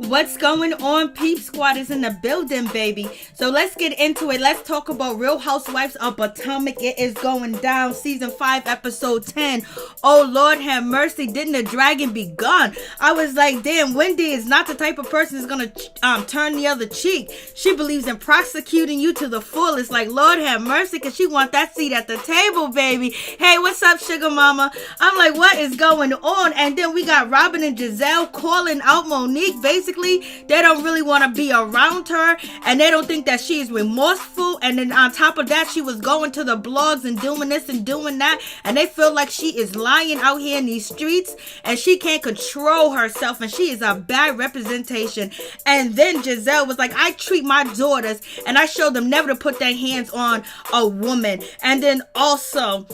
What's going on? Peep Squad is in the building, baby. So let's get into it. Let's talk about Real Housewives of Potomac. It is going down. Season 5, episode 10. Oh, Lord have mercy. Didn't the dragon begun? I was like, damn, Wendy is not the type of person that's going to turn the other cheek. She believes in prosecuting you to the fullest. Like, Lord have mercy, because she wants that seat at the table, baby. Hey, what's up, sugar mama? I'm like, what is going on? And then we got Robin and Giselle calling out Monique. Basically, they don't really want to be around her, and they don't think that she is remorseful. And then on top of that, she was going to the blogs and doing this and doing that, and they feel like she is lying out here in these streets, and she can't control herself, and she is a bad representation. And then Giselle was like, I treat my daughters and I show them never to put their hands on a woman. And then also,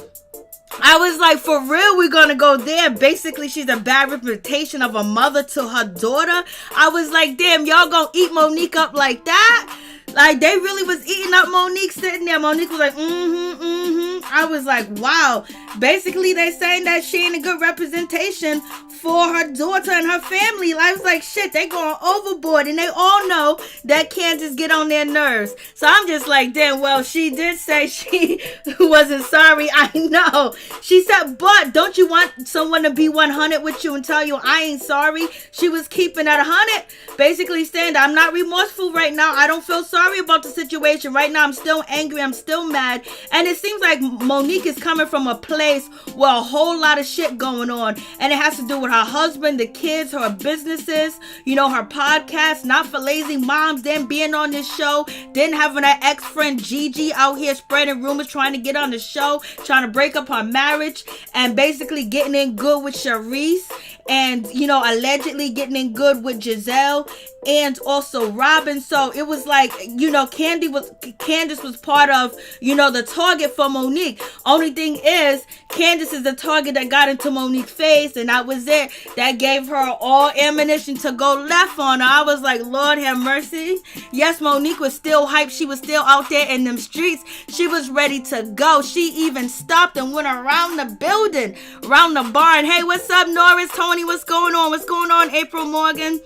I was like, for real, we're gonna go there. Basically, she's a bad representation of a mother to her daughter. I was like, damn, y'all gonna eat Monique up like that? Like, they really was eating up Monique sitting there. Monique was like, I was like, wow. Basically, they saying that she ain't a good representation for her daughter and her family. I was like, shit, they going overboard. And they all know that Candace get on their nerves. So I'm just like, damn, well, she did say she wasn't sorry. I know. She said, but don't you want someone to be 100 with you and tell you I ain't sorry? She was keeping at 100. Basically saying that I'm not remorseful right now. I don't feel sorry about the situation. Right now, I'm still angry. I'm still mad. And it seems like Monique is coming from a place where a whole lot of shit going on. And it has to do with her husband, the kids, her businesses, you know, her podcast, Not for Lazy Moms, then being on this show, then having her ex-friend Gigi out here spreading rumors, trying to get on the show, trying to break up her marriage, and basically getting in good with Charisse, and, you know, allegedly getting in good with Giselle and also Robin. So it was like, you know, Candace was part of, you know, the target for Monique. Only thing is, Candace is the target that got into Monique's face, and that was it. That gave her all ammunition to go left on her. I was like, Lord have mercy. Yes, Monique was still hyped. She was still out there in them streets. She was ready to go. She even stopped and went around the building, around the barn. Hey, what's up, Norris? Tony, what's going on? What's going on, April Morgan?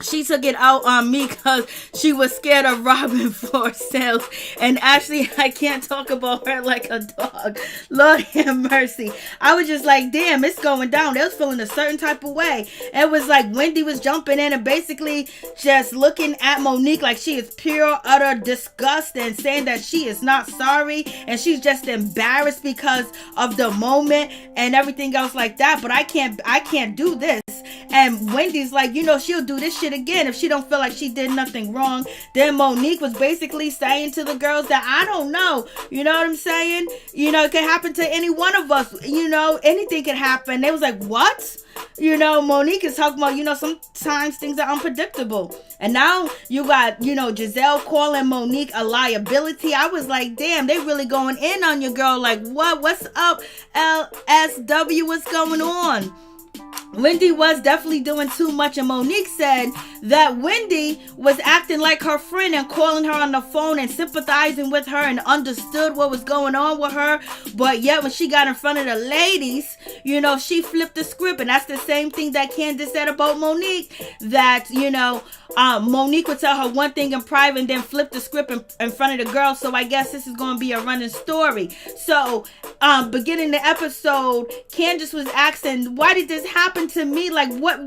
She took it out on me because she was scared of Robin for sales. And Ashley, I can't talk about her like a dog. Lord have mercy. I was just like, damn, it's going down. They was feeling a certain type of way. It was like Wendy was jumping in and basically just looking at Monique like she is pure, utter disgust and saying that she is not sorry. And she's just embarrassed because of the moment and everything else like that. But I can't do this. And Wendy's like, you know, she'll do this shit again if she don't feel like she did nothing wrong. Then Monique was basically saying to the girls that I don't know. You know what I'm saying? You know, it could happen to any one of us. You know, anything could happen. They was like, what? You know, Monique is talking about, you know, sometimes things are unpredictable. And now you got, you know, Giselle calling Monique a liability. I was like, damn, they really going in on your girl. Like, what? What's up, LSW? What's going on? Wendy was definitely doing too much, and Monique said that Wendy was acting like her friend and calling her on the phone and sympathizing with her and understood what was going on with her, but yet when she got in front of the ladies, you know, she flipped the script. And that's the same thing that Candace said about Monique, that, you know, Monique would tell her one thing in private and then flip the script in front of the girls. So I guess this is going to be a running story. So beginning the episode, Candace was asking, why did this happen to me? Like, what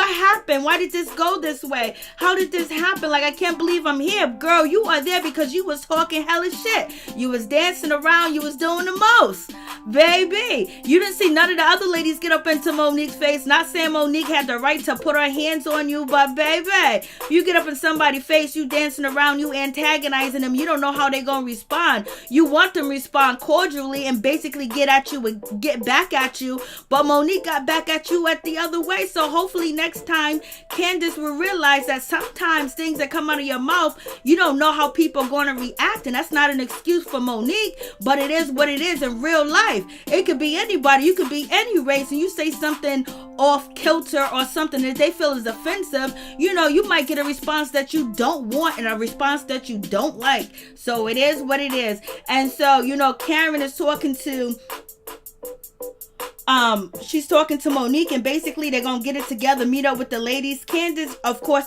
happened? Why did this go this way? How did this happen? Like, I can't believe I'm here. Girl, you are there because you was talking hella shit. You was dancing around. You was doing the most. Baby, you didn't see none of the other ladies get up into Monique's face. Not saying Monique had the right to put her hands on you, but baby, you get up in somebody's face, you dancing around, you antagonizing them, you don't know how they gonna respond. You want them to respond cordially and basically get at you and get back at you, but Monique got back at you at the other way. So hopefully next time Candace will realize that sometimes things that come out of your mouth, you don't know how people are going to react, and that's not an excuse for Monique, but it is what it is in real life. It could be anybody, you could be any race, and you say something off kilter or something that they feel is offensive, you know, you might get a response that you don't want and a response that you don't like. So it is what it is. And so, you know, Karen is talking to she's talking to Monique, and basically they're gonna get it together, meet up with the ladies. Candace, of course,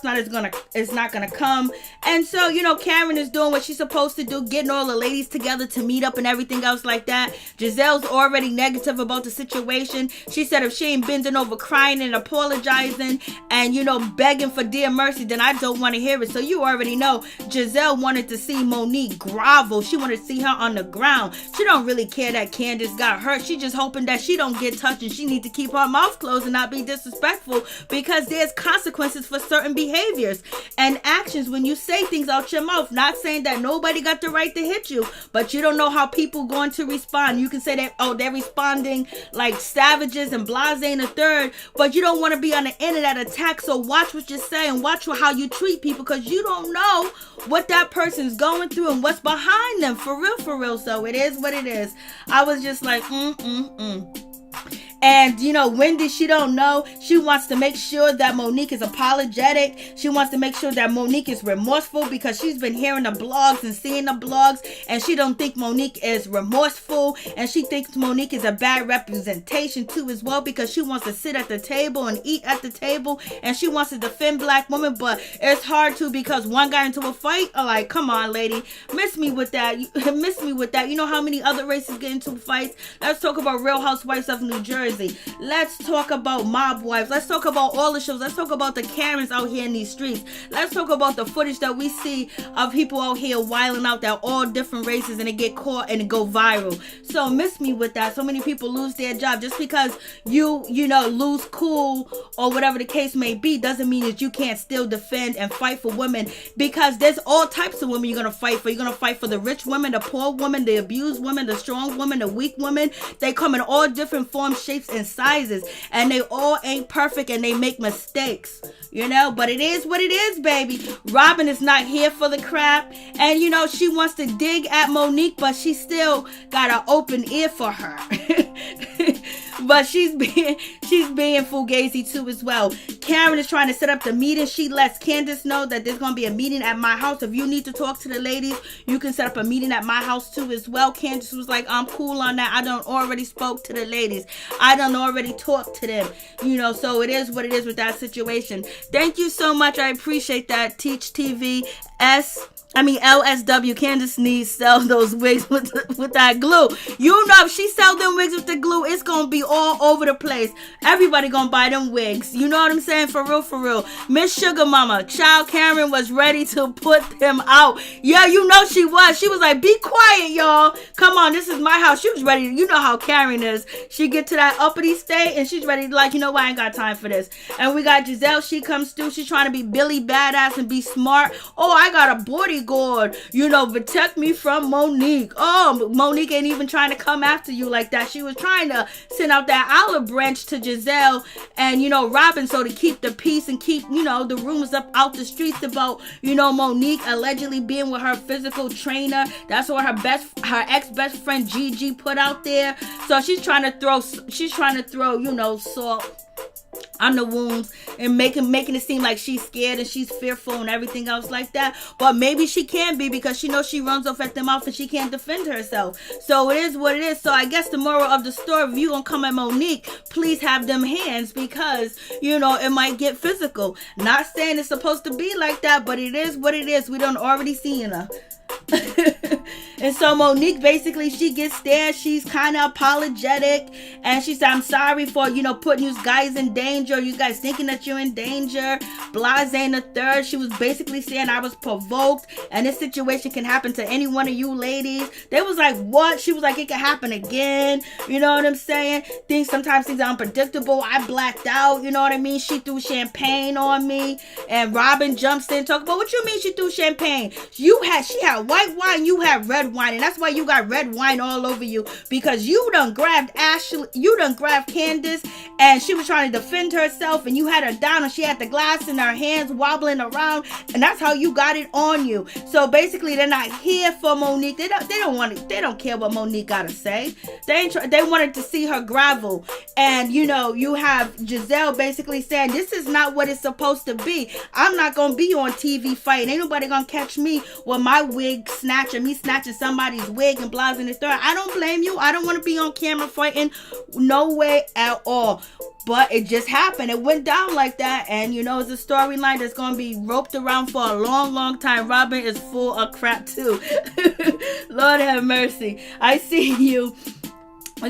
is not gonna come. And so, you know, Karen is doing what she's supposed to do, getting all the ladies together to meet up and everything else like that. Giselle's already negative about the situation. She said if she ain't bending over crying and apologizing and, you know, begging for dear mercy, then I don't want to hear it. So you already know Giselle wanted to see Monique grovel. She wanted to see her on the ground. She don't really care that Candace got hurt. She just hoping that she don't get touched, and she need to keep her mouth closed and not be disrespectful, because there's consequences for certain behaviors and actions when you say things out your mouth. Not saying that nobody got the right to hit you, but you don't know how people going to respond. You can say that, oh, they're responding like savages and blase and a third, but you don't want to be on the end of that attack. So watch what you say and watch how you treat people, because you don't know what that person's going through and what's behind them. For real. So it is what it is. I was just like, And, you know, Wendy, she don't know. She wants to make sure that Monique is apologetic. She wants to make sure that Monique is remorseful, because she's been hearing the blogs and seeing the blogs, and she don't think Monique is remorseful, and she thinks Monique is a bad representation too as well, because she wants to sit at the table and eat at the table, and she wants to defend black women, but it's hard to, because one got into a fight. Like, come on, lady, miss me with that. You know how many other races get into fights? Let's talk about Real Housewives of New Jersey. Let's talk about Mob Wives. Let's talk about all the shows. Let's talk about the Karens out here in these streets. Let's talk about the footage that we see of people out here wilding out that all different races, and it get caught and it go viral. So miss me with that. So many people lose their job just because you know, lose cool or whatever the case may be, doesn't mean that you can't still defend and fight for women, because there's all types of women you're going to fight for. You're going to fight for the rich women, the poor women, the abused women, the strong women, the weak women. They come in all different forms, shapes, and sizes, and they all ain't perfect, and they make mistakes, you know, but it is what it is, baby. Robin is not here for the crap, and you know, she wants to dig at Monique, but she still got an open ear for her. But she's being fugazi too as well. Karen is trying to set up the meeting. She lets Candace know that there's going to be a meeting at my house. If you need to talk to the ladies, you can set up a meeting at my house too as well. Candace was like, I'm cool on that. I done already spoke to the ladies. I done already talked to them. You know, so it is what it is with that situation. Thank you so much. I appreciate that. Teach TV LSW. Candace needs to sell those wigs with that glue. You know, if she sell them wigs with the glue, it's gonna be all over the place. Everybody gonna buy them wigs. You know what I'm saying? For real. Miss Sugar Mama, Child Karen was ready to put them out. Yeah, you know she was. She was like, be quiet, y'all. Come on, this is my house. She was ready. You know how Karen is. She get to that uppity state and she's ready to, like, you know what? I ain't got time for this. And we got Giselle. She comes through. She's trying to be Billy badass and be smart. Oh, I got a bodyguard. You know, protect me from Monique. Oh, Monique ain't even trying to come after you like that. She was trying to send out that olive branch to Giselle and, you know, Robin, so to keep the peace and keep, you know, the rumors up out the streets about, you know, Monique allegedly being with her physical trainer. That's what her ex-best friend Gigi put out there. So she's trying to throw, you know, salt on the wounds and making it seem like she's scared and she's fearful and everything else like that. But maybe she can be, because she knows she runs off at the mouth and she can't defend herself. So it is what it is. So I guess the moral of the story, if you gonna come at Monique, please have them hands, because, you know, it might get physical. Not saying it's supposed to be like that, but it is what it is. We done already seen her. And so Monique, basically, she gets there. She's kind of apologetic. And she said, I'm sorry for, putting you guys in danger. You guys thinking that you're in danger. Blase and the third. She was basically saying I was provoked. And this situation can happen to any one of you ladies. They was like, what? She was like, it can happen again. You know what I'm saying? Sometimes things are unpredictable. I blacked out. You know what I mean? She threw champagne on me. And Robin jumps in, talk about, what you mean she threw champagne? She had white wine, you had red wine, and that's why you got red wine all over you, because you done grabbed Candace, and she was trying to defend herself, and you had her down, and she had the glass in her hands wobbling around, and that's how you got it on you. So basically, they're not here for Monique. They don't care what Monique gotta say. They wanted to see her gravel, and you have Giselle basically saying, this is not what it's supposed to be. I'm not gonna be on TV fighting. Ain't nobody gonna catch me with my wig snatching, me snatching somebody's wig and blasting the third. I don't blame you. I don't want to be on camera fighting. No way at all. But it just happened. It went down like that. And it's a storyline that's going to be roped around for a long, long time. Robin is full of crap too. Lord have mercy. I see you,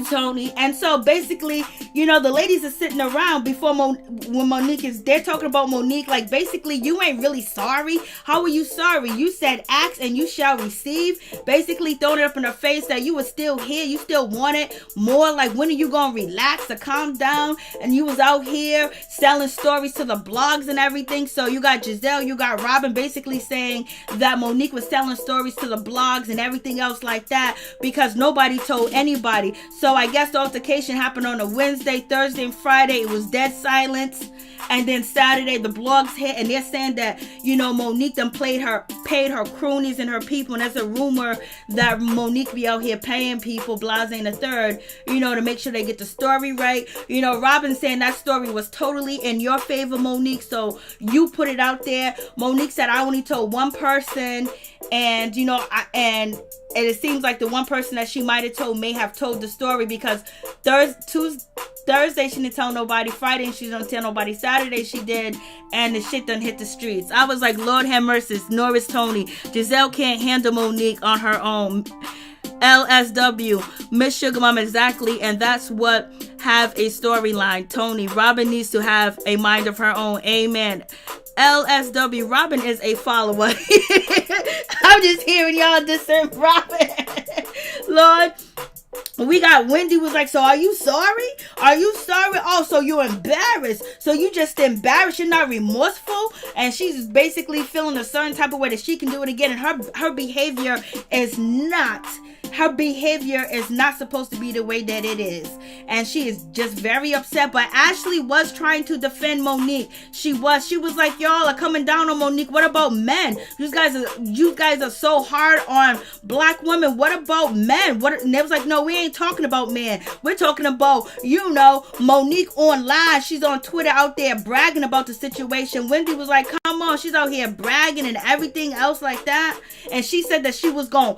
Tony. And so basically, the ladies are sitting around before when Monique is, they're talking about Monique, like, basically, you ain't really sorry. How are you sorry? You said ask and you shall receive. Basically throwing it up in her face that you were still here, you still wanted more. Like, when are you gonna relax or calm down? And you was out here selling stories to the blogs and everything. So you got Giselle, you got Robin basically saying that Monique was telling stories to the blogs and everything else like that because nobody told anybody. So I guess the altercation happened on a Wednesday, Thursday, and Friday. It was dead silence. And then Saturday, the blogs hit, and they're saying that, Monique done paid her croonies and her people. And there's a rumor that Monique be out here paying people, Blase and the third, to make sure they get the story right. Robin saying that story was totally in your favor, Monique. So you put it out there. Monique said, I only told one person. And, and it seems like the one person that she might have told may have told the story because Thursday she didn't tell nobody. Friday she didn't tell nobody. Saturday she did, and the shit done hit the streets. I was like, Lord have mercy. Norris Tony. Giselle can't handle Monique on her own. LSW, Miss Sugar Mama, exactly, and that's what have a storyline. Tony, Robin needs to have a mind of her own. Amen. LSW, Robin is a follower. I'm just hearing y'all discern Robin. Lord, we got Wendy was like, so are you sorry? Are you sorry? Oh, so you're embarrassed. So you just embarrassed. You're not remorseful. And she's basically feeling a certain type of way that she can do it again. And her behavior is not supposed to be the way that it is. And she is just very upset. But Ashley was trying to defend Monique. She was like, y'all are coming down on Monique. What about men? You guys are so hard on black women. What about men? And they was like, no, we ain't talking about men. We're talking about, Monique online. She's on Twitter out there bragging about the situation. Wendy was like, come on, she's out here bragging and everything else like that. And she said that she was going,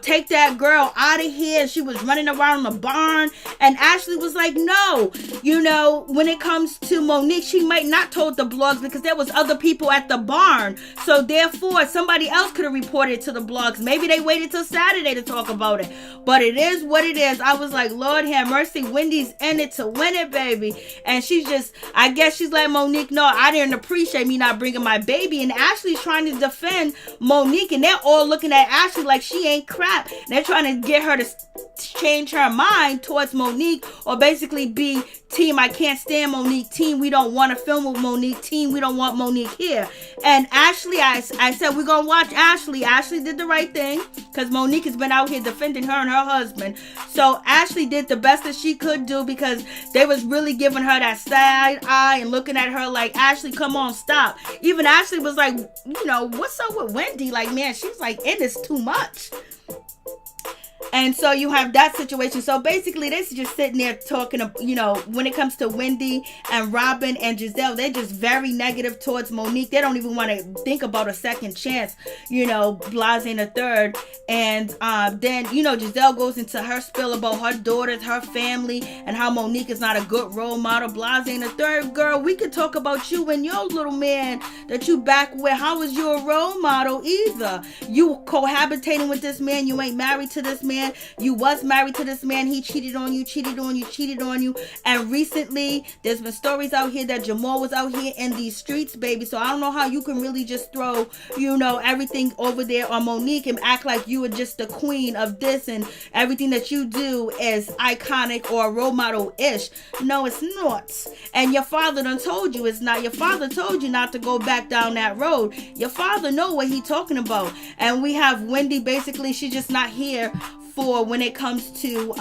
take that girl out of here. She was running around the barn. And Ashley was like, no, when it comes to Monique, she might not told the blogs because there was other people at the barn. So therefore, somebody else could have reported it to the blogs. Maybe they waited till Saturday to talk about it. But it is what it is. I was like, Lord have mercy. Wendy's in it to win it, baby. And I guess she's letting Monique know, I didn't appreciate me not bringing my baby. And Ashley's trying to defend Monique. And they're all looking at Ashley like she ain't crap. They're trying to get her to change her mind towards Monique, or basically be team, I can't stand Monique, team, we don't want to film with Monique, team, we don't want Monique here. And Ashley, I said we're gonna watch Ashley. Ashley did the right thing because Monique has been out here defending her and her husband. So Ashley did the best that she could do because they was really giving her that side eye and looking at her like, Ashley, come on, stop. Even Ashley was like, what's up with Wendy? Like, man, she's like in this too much. And so you have that situation. So basically, they're just sitting there talking, when it comes to Wendy and Robin and Giselle, they're just very negative towards Monique. They don't even want to think about a second chance, Blase in the third. And then, Giselle goes into her spill about her daughters, her family, and how Monique is not a good role model. Blase in the third, girl, we could talk about you and your little man that you back with. How is you a role model either? You cohabitating with this man. You ain't married to this man. You was married to this man. He cheated on you. And recently, there's been stories out here that Jamal was out here in these streets, baby. So I don't know how you can really just throw, everything over there on Monique and act like you are just the queen of this and everything that you do is iconic or role model-ish. No, it's not. And your father done told you it's not. Your father told you not to go back down that road. Your father know what he talking about. And we have Wendy, basically, she's just not here for when it comes to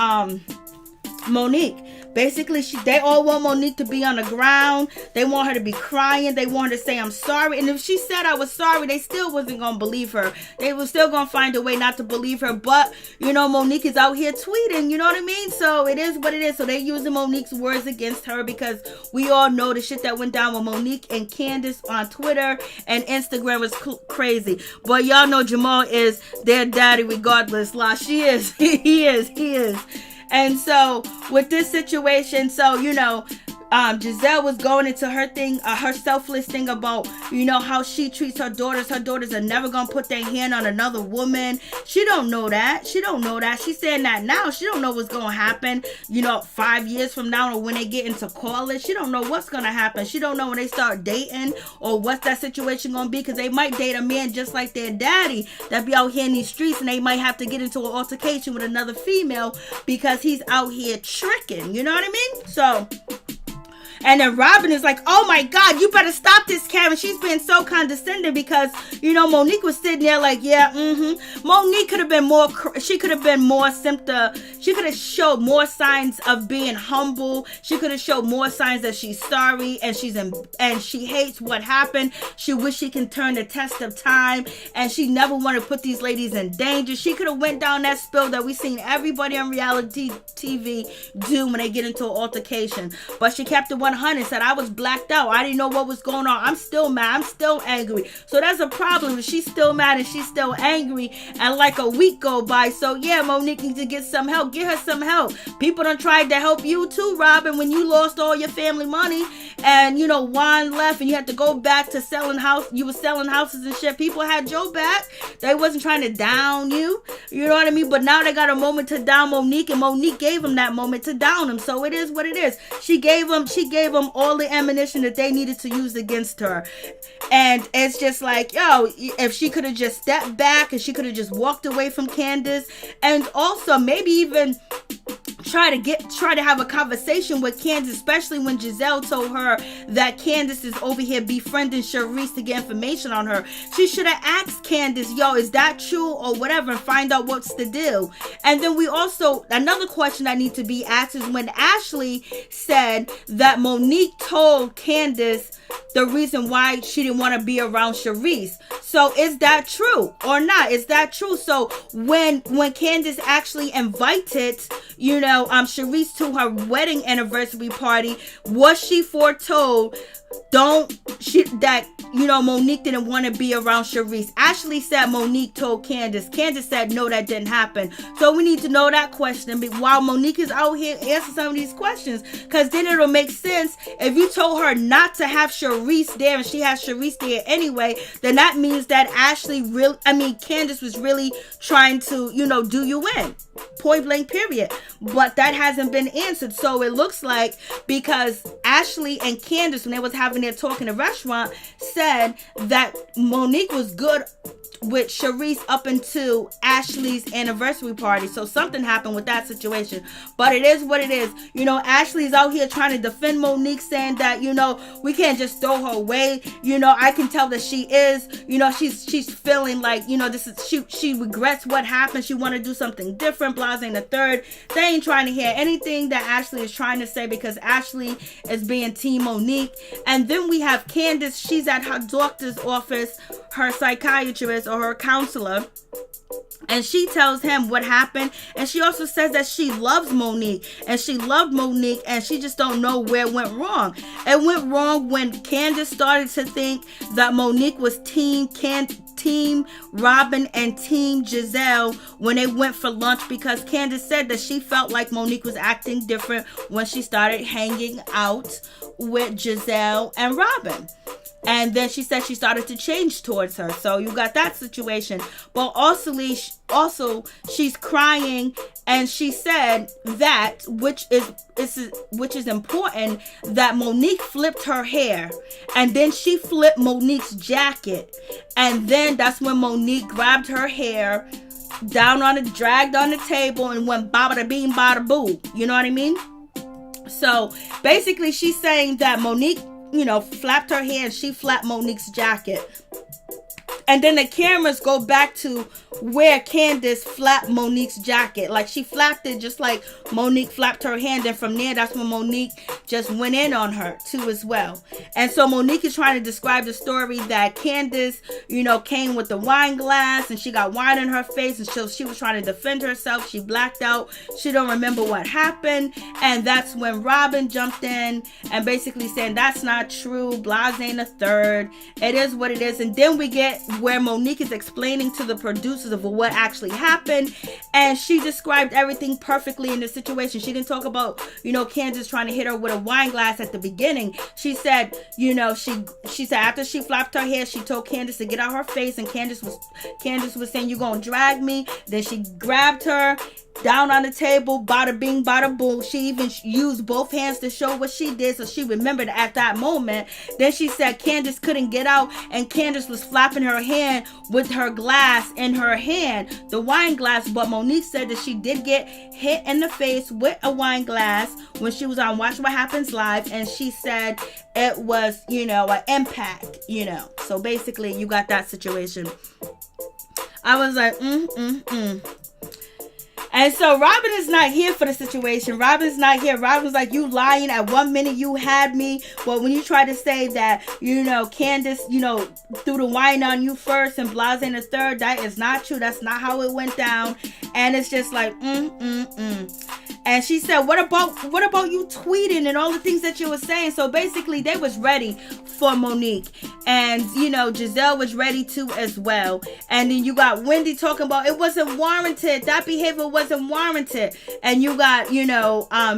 Monique. Basically, they all want Monique to be on the ground. They want her to be crying. They want her to say, I'm sorry. And if she said I was sorry, they still wasn't going to believe her. They were still going to find a way not to believe her. But, Monique is out here tweeting. You know what I mean? So it is what it is. So they're using Monique's words against her because we all know the shit that went down with Monique and Candace on Twitter and Instagram was crazy. But y'all know Jamal is their daddy regardless. She is. He is. And so with this situation, Giselle was going into her thing, her selfless thing about, how she treats her daughters. Her daughters are never going to put their hand on another woman. She don't know that. She's saying that now. She don't know what's going to happen, 5 years from now or when they get into college. She don't know what's going to happen. She don't know when they start dating or what's that situation going to be because they might date a man just like their daddy that be out here in these streets and they might have to get into an altercation with another female because he's out here tricking. You know what I mean? So... And then Robin is like, oh my God, you better stop this, Karen. She's being so condescending because, Monique was sitting there like, Monique could have been more, she could have been more she could have showed more signs of being humble. She could have showed more signs that she's sorry and she hates what happened. She wish she can turn the test of time and she never wanted to put these ladies in danger. She could have went down that spill that we seen everybody on reality TV do when they get into an altercation. But she kept it 100, said I was blacked out. I didn't know what was going on. I'm still mad. I'm still angry. So that's a problem. She's still mad and she's still angry and like a week go by. So yeah, Monique needs to get some help. Get her some help. People done tried to help you too, Robin, when you lost all your family money and Juan left and you had to go back to selling house. You were selling houses and shit. People had your back. They wasn't trying to down you. You know what I mean? But now they got a moment to down Monique and Monique gave them that moment to down him. So it is what it is. She gave them all the ammunition that they needed to use against her. And it's just like, if she could have just stepped back and she could have just walked away from Candace and also maybe even try to have a conversation with Candace, especially when Giselle told her that Candace is over here befriending Charisse to get information on her. She should have asked Candace, is that true or whatever, and find out what's the deal. And then we also, another question that needs to be asked is when Ashley said that Monique told Candace the reason why she didn't want to be around Charisse. So is that true or not? Is that true? So when Candace actually invited, Charisse to her wedding anniversary party, was she foretold that Monique didn't want to be around Charisse? Ashley said Monique told Candace. Candace said no, that didn't happen. So we need to know that question while Monique is out here answering some of these questions, because then it'll make sense. If you told her not to have Charisse there and she has Charisse there anyway, then that means that Candace was really trying to do you in, point blank period. But that hasn't been answered. So it looks like because Ashley and Candace, when they was having their talk in the restaurant, said that Monique was good with Charisse up until Ashley's anniversary party. So something happened with that situation. But it is what it is. Ashley's out here trying to defend Monique, saying that, we can't just throw her away. I can tell that she is, she's feeling like, this is, she regrets what happened. She want to do something different. Blase in the third. They ain't trying to hear anything that Ashley is trying to say because Ashley is being Team Monique. And then we have Candace. She's at her doctor's office, her psychiatrist or her counselor. And she tells him what happened. And she also says that she loves Monique. And she loved Monique. And she just don't know where it went wrong. It went wrong when Candace started to think that Monique was team Robin and team Giselle when they went for lunch, because Candace said that she felt like Monique was acting different when she started hanging out with Giselle and Robin. And then she said she started to change towards her. So you got that situation. But also she's crying, and she said that, which is important, that Monique flipped her hair, and then she flipped Monique's jacket, and then that's when Monique grabbed her hair dragged on the table, and went bada bing bada boo. You know what I mean? So basically, she's saying that Monique, flapped her hair, and she flapped Monique's jacket. And then the cameras go back to where Candace flapped Monique's jacket. Like, she flapped it just like Monique flapped her hand. And from there, that's when Monique just went in on her too as well. And so Monique is trying to describe the story that Candace, came with the wine glass, and she got wine in her face. And so she was trying to defend herself. She blacked out. She don't remember what happened. And that's when Robin jumped in and basically saying, that's not true. Blase ain't a third. It is what it is. And then we get where Monique is explaining to the producers of what actually happened, and she described everything perfectly in the situation. She didn't talk about, Candace trying to hit her with a wine glass at the beginning. She said, she said after she flapped her hair, she told Candace to get out her face, and Candace was saying, "You gonna drag me?" Then she grabbed her down on the table, bada bing, bada boo. She even used both hands to show what she did, so she remembered at that moment. Then she said Candace couldn't get out, and Candace was flapping her hand with her glass in her hand, the wine glass. But Monique said that she did get hit in the face with a wine glass when she was on Watch What Happens Live, and she said it was, an impact, So basically, you got that situation. I was like, And so Robin is not here for the situation. Robin's not here. Robin's like, you lying. At 1 minute you had me. Well, when you try to say that, Candace, threw the wine on you first and Blase in the third, that is not true. That's not how it went down. And it's just like, And she said, what about you tweeting and all the things that you were saying? So basically, they was ready for Monique. And, Giselle was ready too as well. And then you got Wendy talking about it wasn't warranted. That behavior wasn't warranted. And you got,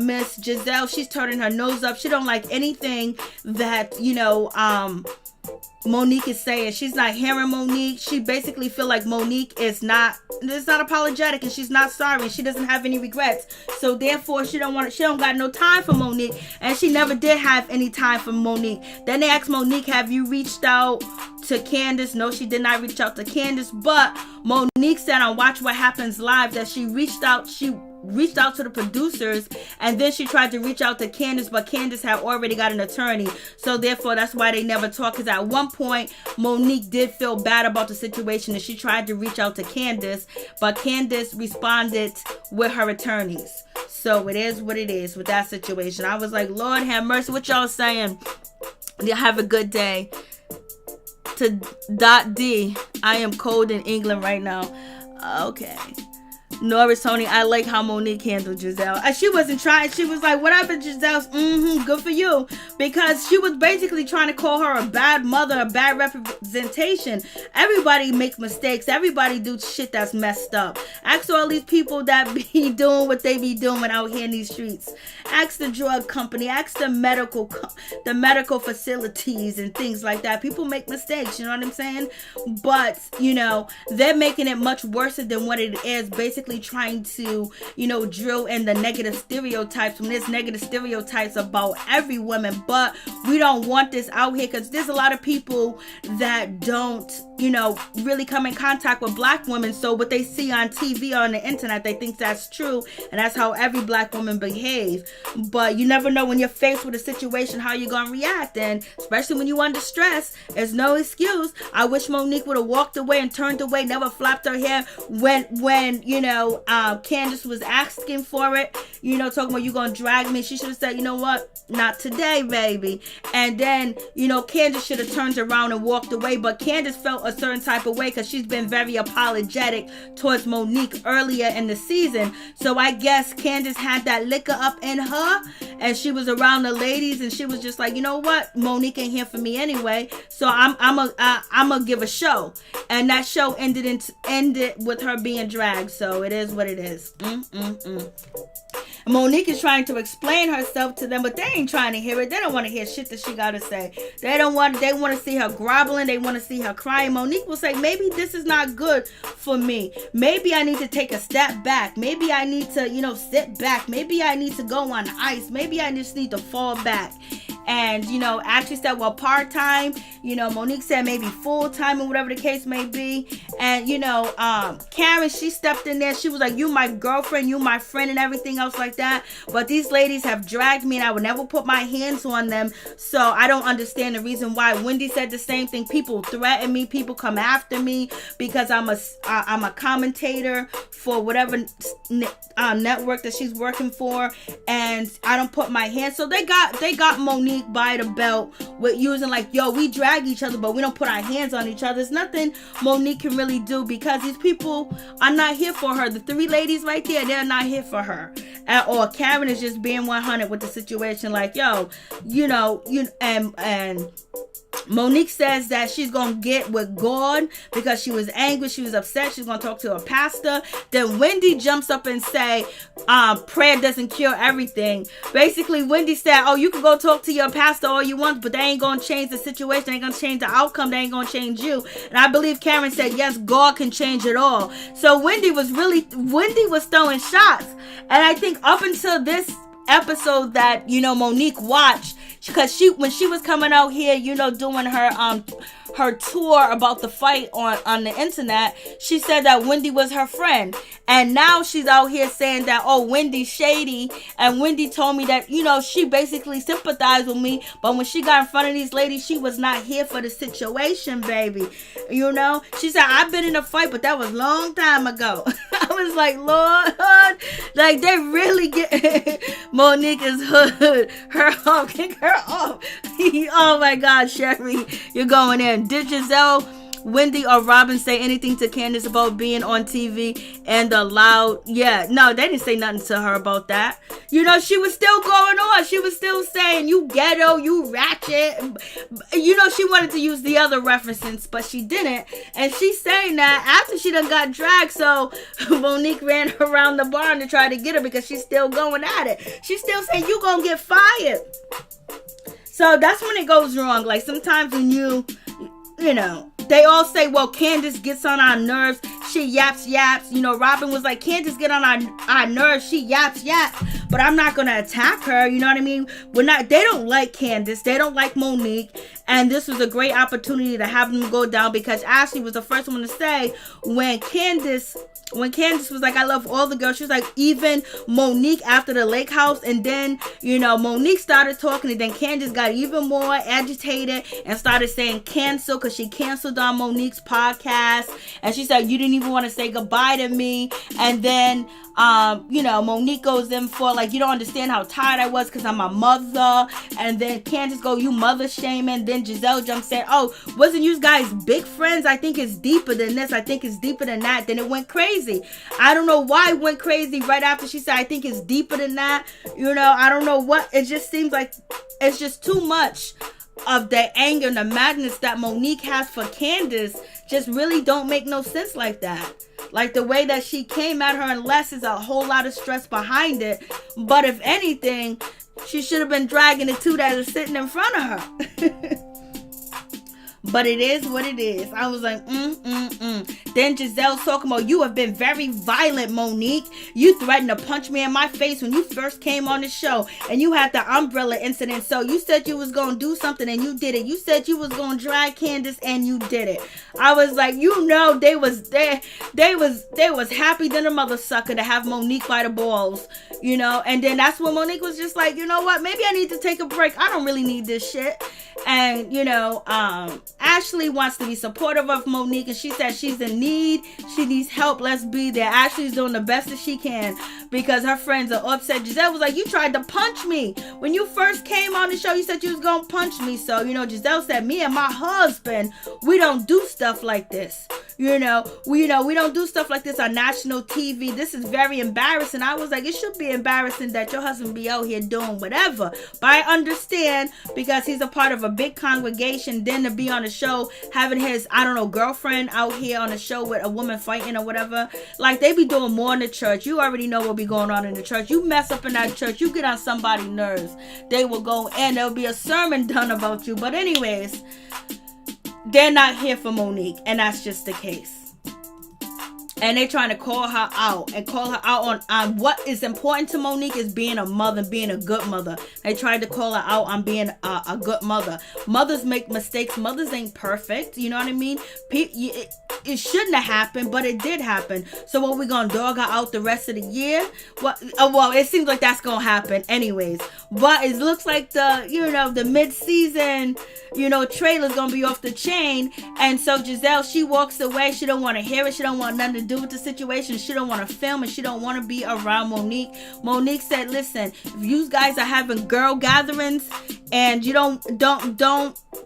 Miss Giselle, she's turning her nose up. She don't like anything that, Monique is saying. She's not hearing Monique. She basically feel like Monique is not apologetic, and she's not sorry, and she doesn't have any regrets. So therefore, she don't got no time for Monique, and she never did have any time for Monique. Then they asked Monique, have you reached out to Candace? No, she did not reach out to Candace, but Monique said on Watch What Happens Live that she reached out to the producers, and then she tried to reach out to Candace, but Candace had already got an attorney. So therefore, that's why they never talked, because at one point, Monique did feel bad about the situation, and she tried to reach out to Candace, but Candace responded with her attorneys. So it is what it is with that situation. I was like, Lord have mercy. What y'all saying? You have a good day. To .D, I am cold in England right now. Okay. Norris Tony, I like how Monique handled Giselle. She wasn't trying. She was like, whatever, Giselle's, good for you. Because she was basically trying to call her a bad mother, a bad representation. Everybody make mistakes. Everybody do shit that's messed up. Ask all these people that be doing what they be doing out here in these streets. Ask the drug company. Ask the medical facilities and things like that. People make mistakes, you know what I'm saying? But, they're making it much worse than what it is. Basically trying to, drill in the negative stereotypes, when there's negative stereotypes about every woman. But we don't want this out here, because there's a lot of people that don't, really come in contact with black women. So what they see on TV or on the internet, they think that's true, and that's how every black woman behaves. But you never know when you're faced with a situation how you're gonna react, and especially when you under stress, there's no excuse. I wish Monique would have walked away and turned away, never flapped her hair when Candace was asking for it, talking about you gonna drag me. She should have said, you know what, not today, baby. And then, Candace should have turned around and walked away. But Candace felt a certain type of way because she's been very apologetic towards Monique earlier in the season. So I guess Candace had that liquor up in her, and she was around the ladies, and she was just like, you know what, Monique ain't here for me anyway, so I'm gonna give a show. And that show ended with her being dragged. So it is what it is. Monique is trying to explain herself to them, but they ain't trying to hear it. They don't want to hear shit that she gotta say. They want to see her groveling. They want to see her crying. Monique will say, maybe this is not good for me. Maybe I need to take a step back. Maybe I need to, sit back. Maybe I need to go on ice. Maybe I just need to fall back. And, Ashley said, well, part-time. Monique said maybe full-time or whatever the case may be. And, Karen, she stepped in there. She was like, you my girlfriend, you my friend, and everything else like that. But these ladies have dragged me, and I would never put my hands on them. So I don't understand the reason why. Wendy said the same thing. People threaten me. People come after me because I'm a commentator for whatever network that she's working for, and I don't put my hands. So they got Monique by the belt with using like, yo, we drag each other, but we don't put our hands on each other. There's nothing Monique can really do because these people are not here for her. The three ladies right there, they're not here for her at all. Karen is just being 100 with the situation, like, yo, and Monique says that she's going to get with God because she was angry. She was upset. She's going to talk to her pastor. Then Wendy jumps up and say, prayer doesn't cure everything. Basically, Wendy said, oh, you can go talk to your pastor all you want, but they ain't going to change the situation. They ain't going to change the outcome. They ain't going to change you. And I believe Karen said, yes, God can change it all. So Wendy was throwing shots. And I think up until this episode that, Monique watched, because when she was coming out here, doing her tour about the fight on the internet, she said that Wendy was her friend. And now she's out here saying that, oh, Wendy's shady. And Wendy told me that, she basically sympathized with me. But when she got in front of these ladies, she was not here for the situation, baby. She said, I've been in a fight, but that was a long time ago. I was like, Lord, like they really get Monique is hood. Her off, kick her off. Oh my God, Sherry, you're going in. Did Giselle, Wendy, or Robin say anything to Candace about being on TV and the loud? Yeah, no, they didn't say nothing to her about that. She was still going on. She was still saying, you ghetto, you ratchet. She wanted to use the other references, but she didn't. And she's saying that after she done got dragged, so Monique ran around the barn to try to get her because she's still going at it. She's still saying, you gonna get fired. So that's when it goes wrong. Like sometimes when they all say, well, Candace gets on our nerves. She yaps. Robin was like, Candace get on our nerves. She yaps. But I'm not going to attack her. You know what I mean? They don't like Candace. They don't like Monique. And this was a great opportunity to have them go down because Ashley was the first one to say when Candace was like, I love all the girls, she was like, even Monique after the lake house. And then, Monique started talking, and then Candace got even more agitated and started saying cancel because she canceled on Monique's podcast. And she said, you didn't even want to say goodbye to me. And then, Monique goes in for like, you don't understand how tired I was because I'm a mother. And then Candace go, you mother shaming. Then Giselle jumps in, oh, wasn't you guys big friends? I think it's deeper than this. I think it's deeper than that. Then it went crazy. I don't know why it went crazy right after she said, I think it's deeper than that. I don't know what. It just seems like it's just too much of the anger and the madness that Monique has for Candace just really don't make no sense like that. Like the way that she came at her, unless there's a whole lot of stress behind it. But if anything, she should have been dragging the two that are sitting in front of her. But it is what it is. I was like, Then Giselle's talking about, you have been very violent, Monique. You threatened to punch me in my face when you first came on the show. And you had the umbrella incident. So you said you was going to do something and you did it. You said you was going to drag Candace and you did it. I was like, they was happy than a mother sucker to have Monique by the balls, And then that's when Monique was just like, you know what? Maybe I need to take a break. I don't really need this shit. And, Ashley wants to be supportive of Monique, and she said she's in need. She needs help. Let's be there. Ashley's doing the best that she can because her friends are upset. Giselle was like, you tried to punch me. When you first came on the show, you said you was going to punch me. So, you know, Giselle said, me and my husband, we don't do stuff like this. We don't do stuff like this on national TV. This is very embarrassing. I was like, it should be embarrassing that your husband be out here doing whatever. But I understand because he's a part of a big congregation. Then to be on a show, having his, girlfriend out here on a show with a woman fighting or whatever. Like, they be doing more in the church. You already know what be going on in the church. You mess up in that church, you get on somebody's nerves. They will go and there'll be a sermon done about you. But anyways, they're not here for Monique, and that's just the case. And they're trying to call her out on what is important to Monique is being a mother, being a good mother. They tried to call her out on being a good mother. Mothers make mistakes. Mothers ain't perfect. You know what I mean? It shouldn't have happened, but it did happen. So what, we gonna dog her out the rest of the year? Well, it seems like that's gonna happen anyways. But it looks like the mid-season, trailer's gonna be off the chain. And so Giselle, she walks away. She don't want to hear it. She don't want nothing to do with the situation. She don't want to film, and she don't want to be around Monique. Monique said, listen, if you guys are having girl gatherings and you don't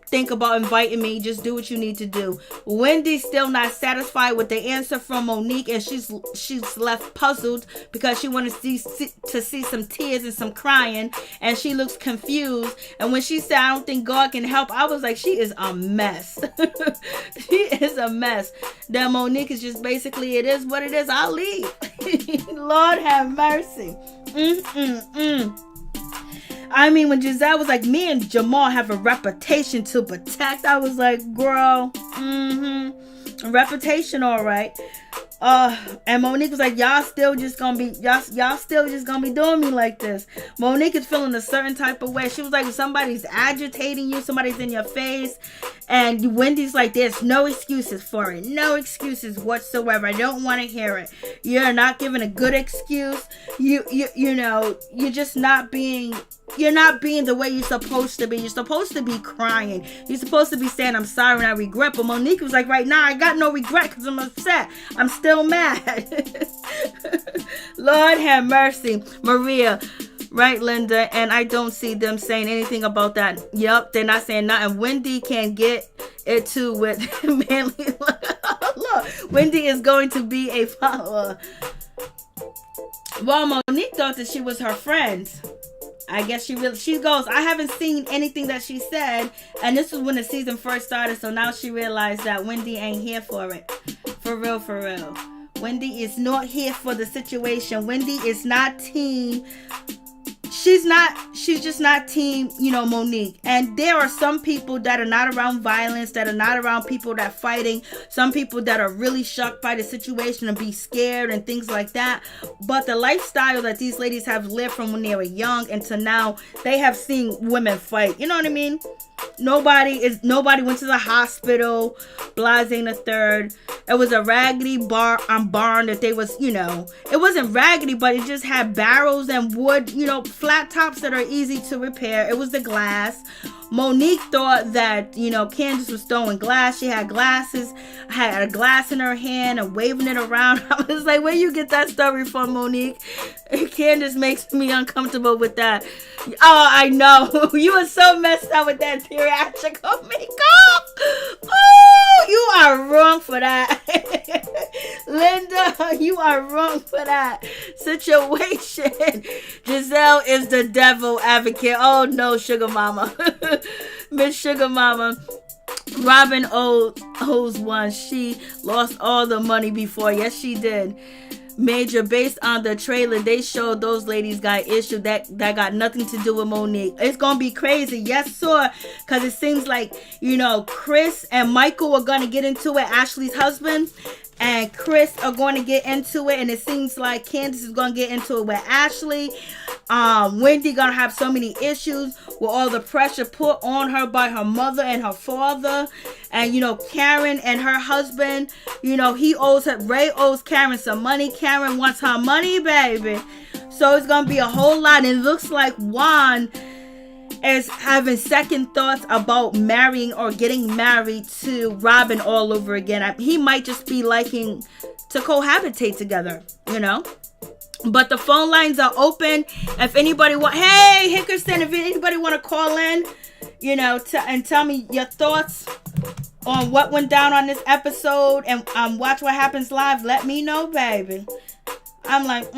think about inviting me, just do what you need to do. Wendy's still not satisfied with the answer from Monique, and she's left puzzled because she wanted to see some tears and some crying, and she looks confused. And when she said, I don't think God can help, I was like, she is a mess. She is a mess. Then Monique is just basically, it is what it is. I'll leave. Lord have mercy. I mean, when Giselle was like, me and Jamal have a reputation to protect, I was like, girl, reputation, all right. And Monique was like, y'all still just gonna be doing me like this. Monique is feeling a certain type of way. She was like, if somebody's agitating you, somebody's in your face, and Wendy's like, there's no excuses for it. No excuses whatsoever. I don't want to hear it. You're not giving a good excuse. You're just not being, you're not being the way you're supposed to be. You're supposed to be crying. You're supposed to be saying, I'm sorry and I regret. But Monique was like, right now, I got no regret because I'm upset. I'm still mad. Lord have mercy. Maria, right, Linda? And I don't see them saying anything about that. Yep, they're not saying nothing. Wendy can get it too with Manly. Look, Wendy is going to be a follower. Well, Monique thought that she was her friend. I guess she goes, I haven't seen anything that she said, and this was when the season first started, so now she realized that Wendy ain't here for it. For real. Wendy is not here for the situation. Wendy is not team. She's just not team, Monique. And there are some people that are not around violence, that are not around people that are fighting, some people that are really shocked by the situation and be scared and things like that. But the lifestyle that these ladies have lived from when they were young and to now, they have seen women fight. You know what I mean? Nobody went to the hospital, blase the third. It was a raggedy barn that they was, it wasn't raggedy, but it just had barrels and wood, flat tops that are easy to repair. It was the glass. Monique thought that, Candace was throwing glass. She had glasses, had a glass in her hand and waving it around. I was like, where you get that story from, Monique? Candace makes me uncomfortable with that. Oh, I know. You were so messed up with that theatrical makeup. Oh, you are wrong for that. Linda, you are wrong for that situation. Giselle is the devil advocate. Oh, no, sugar mama. Miss Sugar Mama. Robin owes one. She lost all the money before. Yes, she did. Major, based on the trailer, they showed those ladies got issue that got nothing to do with Monique. It's gonna be crazy. Yes, sir. Because it seems like, Chris and Michael are gonna get into it. Ashley's husband and Chris are going to get into it, and it seems like Candace is going to get into it with Ashley. Wendy gonna have so many issues with all the pressure put on her by her mother and her father, and Karen and her husband. Ray owes Karen some money. Karen wants her money, baby. So it's gonna be a whole lot. And it looks like Juan is having second thoughts about marrying or getting married to Robin all over again. He might just be liking to cohabitate together, you know. But the phone lines are open. If anybody hey Hickerson, if anybody want to call in, you know, and tell me your thoughts on what went down on this episode and watch what happens live, let me know, baby. I'm like,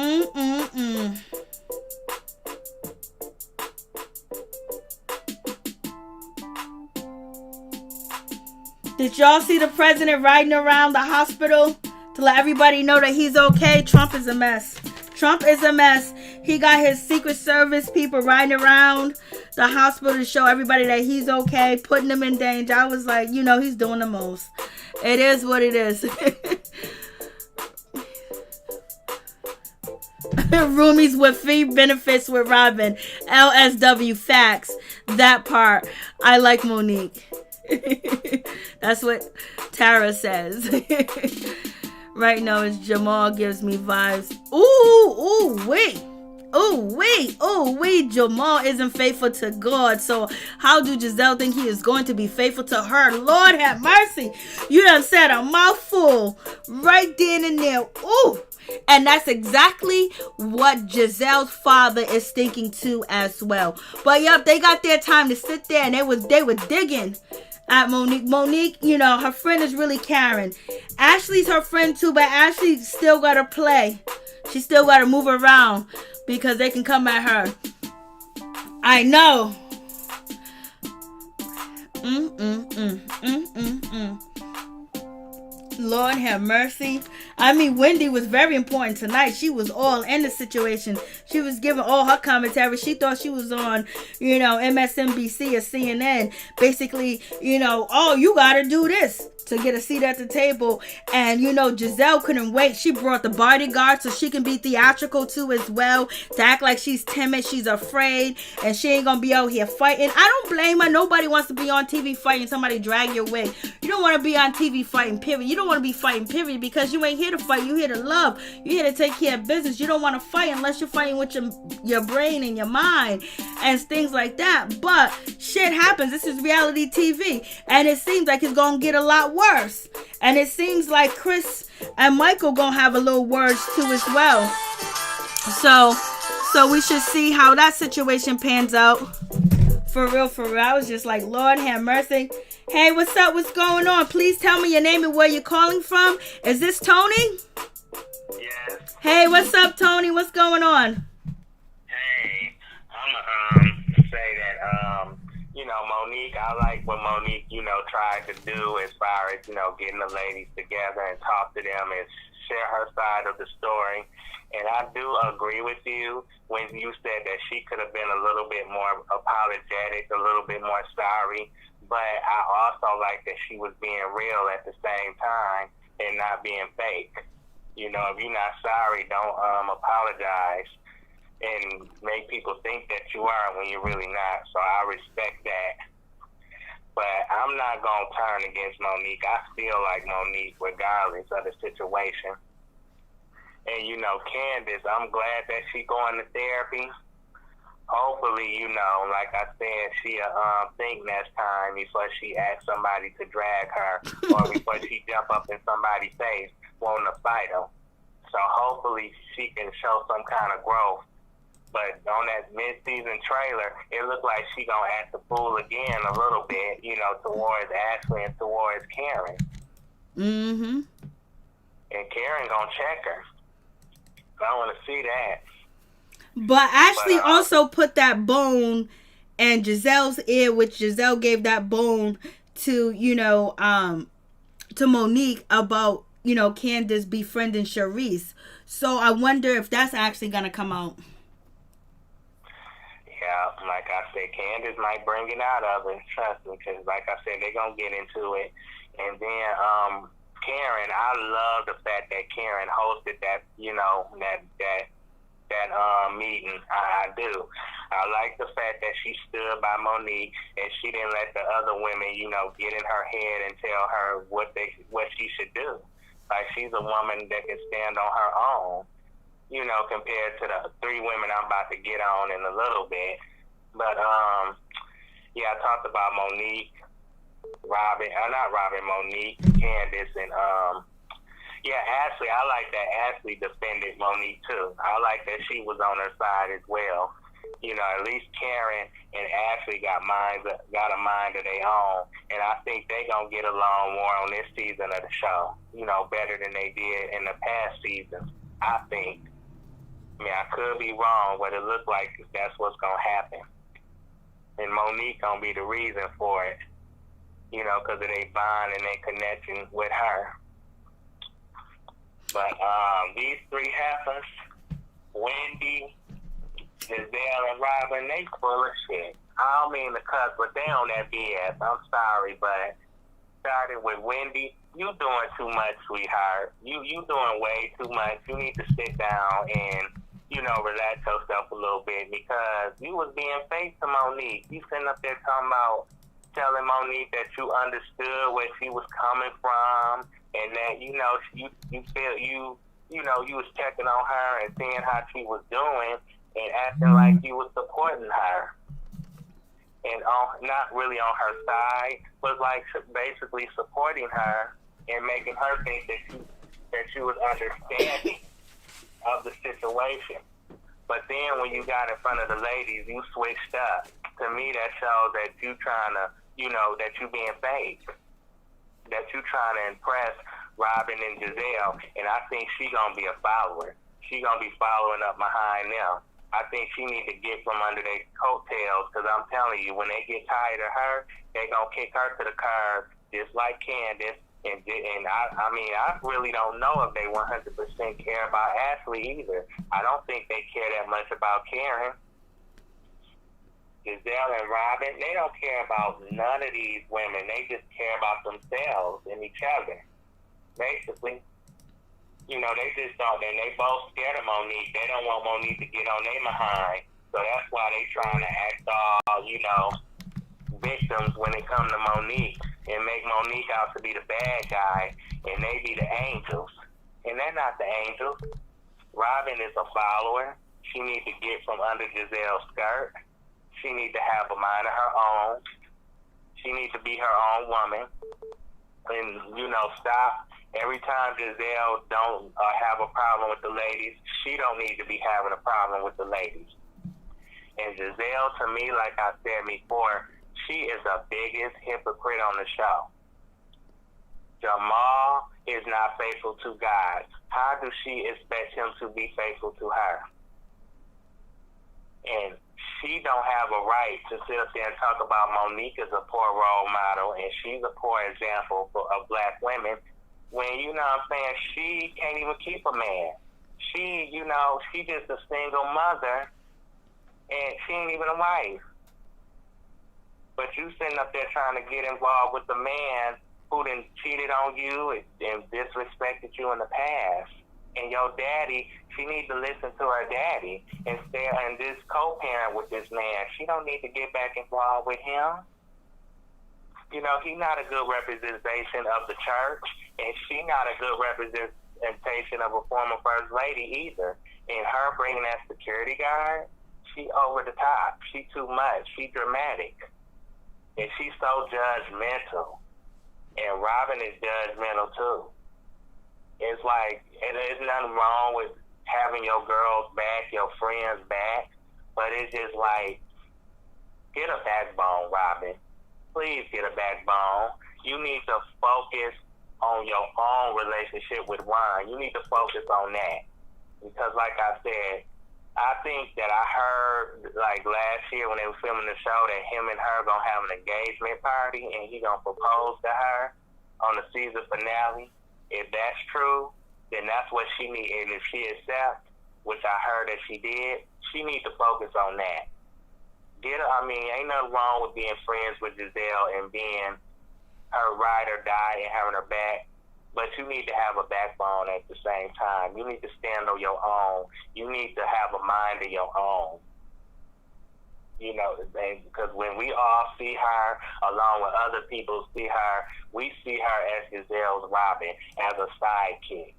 Did y'all see the president riding around the hospital to let everybody know that he's okay? Trump is a mess. Trump is a mess. He got his Secret Service people riding around the hospital to show everybody that he's okay, putting them in danger. I was like, you know, he's doing the most. It is what it is. Roomies with fee benefits with Robin. LSW facts. That part. I like Monique. That's what Tara says. Right now it's Jamal gives me vibes. Wait. Jamal isn't faithful to God. So how do Giselle think he is going to be faithful to her? Lord have mercy. You done said a mouthful right then and there. Ooh. And that's exactly what Giselle's father is thinking too as well. But yep, they got their time to sit there and they were digging at Monique. Monique, you know, her friend is really Karen. Ashley's her friend too, but Ashley still got to play. She still got to move around because they can come at her. I know. Lord have mercy. I mean, Wendy was very important tonight. She was all in the situation. She was giving all her commentary. She thought she was on, you know, MSNBC or CNN. Basically, you know, oh, you got to do this to get a seat at the table. And, you know, Giselle couldn't wait. She brought the bodyguard so she can be theatrical too as well. To act like she's timid, she's afraid, and she ain't gonna be out here fighting. I don't blame her. Nobody wants to be on TV fighting. Somebody drag your way. You don't want to be on TV fighting, period. You don't want to be fighting, period, because you ain't here to fight. You here to love. You here to take care of business. You don't want to fight unless you're fighting with your brain and your mind and things like that. But shit happens. This is reality TV, and it seems like it's gonna get a lot worse. And it seems like Chris and Michael gonna have a little words too as well. So we should see how that situation pans out. For real. I was just like, Lord have mercy. Hey, what's up? What's going on? Please tell me your name and where you're calling from. Is this Tony? Yes. Hey, what's up, Tony? What's going on? Hey, I'm say that you know, Monique, I like what Monique, you know, tried to do as far as, you know, getting the ladies together and talk to them and share her side of the story. And I do agree with you when you said that she could have been a little bit more apologetic, a little bit more sorry. But I also like that she was being real at the same time and not being fake. You know, if you're not sorry, don't apologize and make people think that you are when you're really not. So I respect that. But I'm not going to turn against Monique. I feel like Monique, regardless of the situation. And, you know, Candace, I'm glad that she going to therapy. Hopefully, you know, like I said, she'll think next time before she asks somebody to drag her or before she jump up in somebody's face wanting to fight them. So hopefully she can show some kind of growth. But on that mid-season trailer, it looked like she gonna act the fool again a little bit, you know, towards Ashley and towards Karen. Mm-hmm. And Karen gonna check her. I want to see that. But Ashley also put that bone in Giselle's ear, which Giselle gave that bone to, you know, to Monique about, you know, Candace befriending Charisse. So I wonder if that's actually gonna come out. Yeah, like I said, Candace might bring it out of it, trust me, because like I said, they're going to get into it. And then Karen, I love the fact that Karen hosted that, you know, that meeting. I do. I like the fact that she stood by Monique and she didn't let the other women, you know, get in her head and tell her what she should do. Like, she's a woman that can stand on her own, you know, compared to the three women I'm about to get on in a little bit. But I talked about Monique, Monique, Candace, and Ashley. I like that Ashley defended Monique too. I like that she was on her side as well. You know, at least Karen and Ashley got a mind of their own, and I think they gonna get along more on this season of the show. You know, better than they did in the past seasons. I think. I mean, I could be wrong, but it looks like that's what's gonna happen. And Monique gonna be the reason for it. You know, because of their bond and their connection with her. But these three heifers, Wendy, Giselle, and Robin, they full of shit. I don't mean to cuss, but they on that BS. I'm sorry, but starting with Wendy, you doing too much, sweetheart. You doing way too much. You need to sit down and, you know, relax yourself a little bit because you was being fake to Monique. You sitting up there telling Monique that you understood where she was coming from and that, you know, you feel you was checking on her and seeing how she was doing and acting like you was supporting her. And not really on her side, but like basically supporting her and making her think that she was understanding of the situation. But then when you got in front of the ladies, you switched up. To me, that shows that you trying to, you know, that you being fake. That you trying to impress Robin and Giselle. And I think she going to be a follower. She going to be following up behind them. I think she need to get from under their coattails because I'm telling you, when they get tired of her, they going to kick her to the curb just like Candace. And I mean, I really don't know if they 100% care about Ashley either. I don't think they care that much about Karen. Giselle and Robin, they don't care about none of these women. They just care about themselves and each other, basically. You know, they just don't. And they both scared of Monique. They don't want Monique to get on their behind. So that's why they trying to act all, you know, victims when it comes to Monique and make Monique out to be the bad guy and they be the angels. And they're not the angels. Robin is a follower. She needs to get from under Giselle's skirt. She needs to have a mind of her own. She needs to be her own woman. And, you know, stop. Every time Giselle don't have a problem with the ladies, she don't need to be having a problem with the ladies. And Giselle, to me, like I said before, she is the biggest hypocrite on the show. Jamal is not faithful to God. How does she expect him to be faithful to her? And she don't have a right to sit up there and talk about Monique as a poor role model and she's a poor example of black women when, you know what I'm saying, she can't even keep a man. She, you know, she just a single mother and she ain't even a wife. But you sitting up there trying to get involved with the man who done cheated on you and disrespected you in the past. And your daddy, she needs to listen to her daddy and stay and just co-parent with this man. She don't need to get back involved with him. You know, he's not a good representation of the church, and she not a good representation of a former first lady either. And her bringing that security guard, she over the top. She too much. She dramatic. And she's so judgmental. And Robin is judgmental too. It's like, there's nothing wrong with having your girls back, your friends back, but it's just like, get a backbone, Robin. Please get a backbone. You need to focus on your own relationship with Juan. You need to focus on that. Because like I said, I think that I heard like last year when they were filming the show that him and her gonna have an engagement party and he gonna propose to her on the season finale. If that's true, then that's what she needs. And if she accepts, which I heard that she did, she needs to focus on that. Ain't nothing wrong with being friends with Giselle and being her ride or die and having her back. But you need to have a backbone at the same time. You need to stand on your own. You need to have a mind of your own. You know, because when we all see her, along with other people see her, we see her as Giselle's Robin, as a sidekick.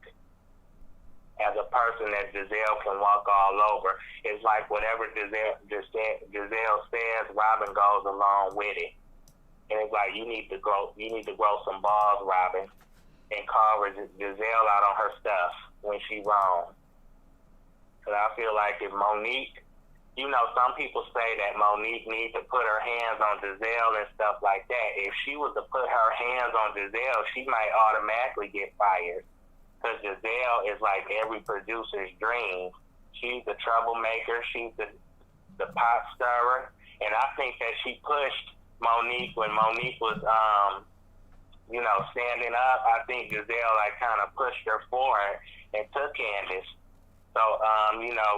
as a person that Giselle can walk all over. It's like whatever Giselle says, Robin goes along with it. And it's like you need to grow some balls, Robin, and call Giselle out on her stuff when she wrong. Because I feel like if Monique, some people say that Monique needs to put her hands on Giselle and stuff like that. If she was to put her hands on Giselle, she might automatically get fired. Because Giselle is like every producer's dream. She's the troublemaker. She's the pot stirrer. And I think that she pushed Monique when Monique was, standing up. I think Giselle kind of pushed her forward and took Candace. So,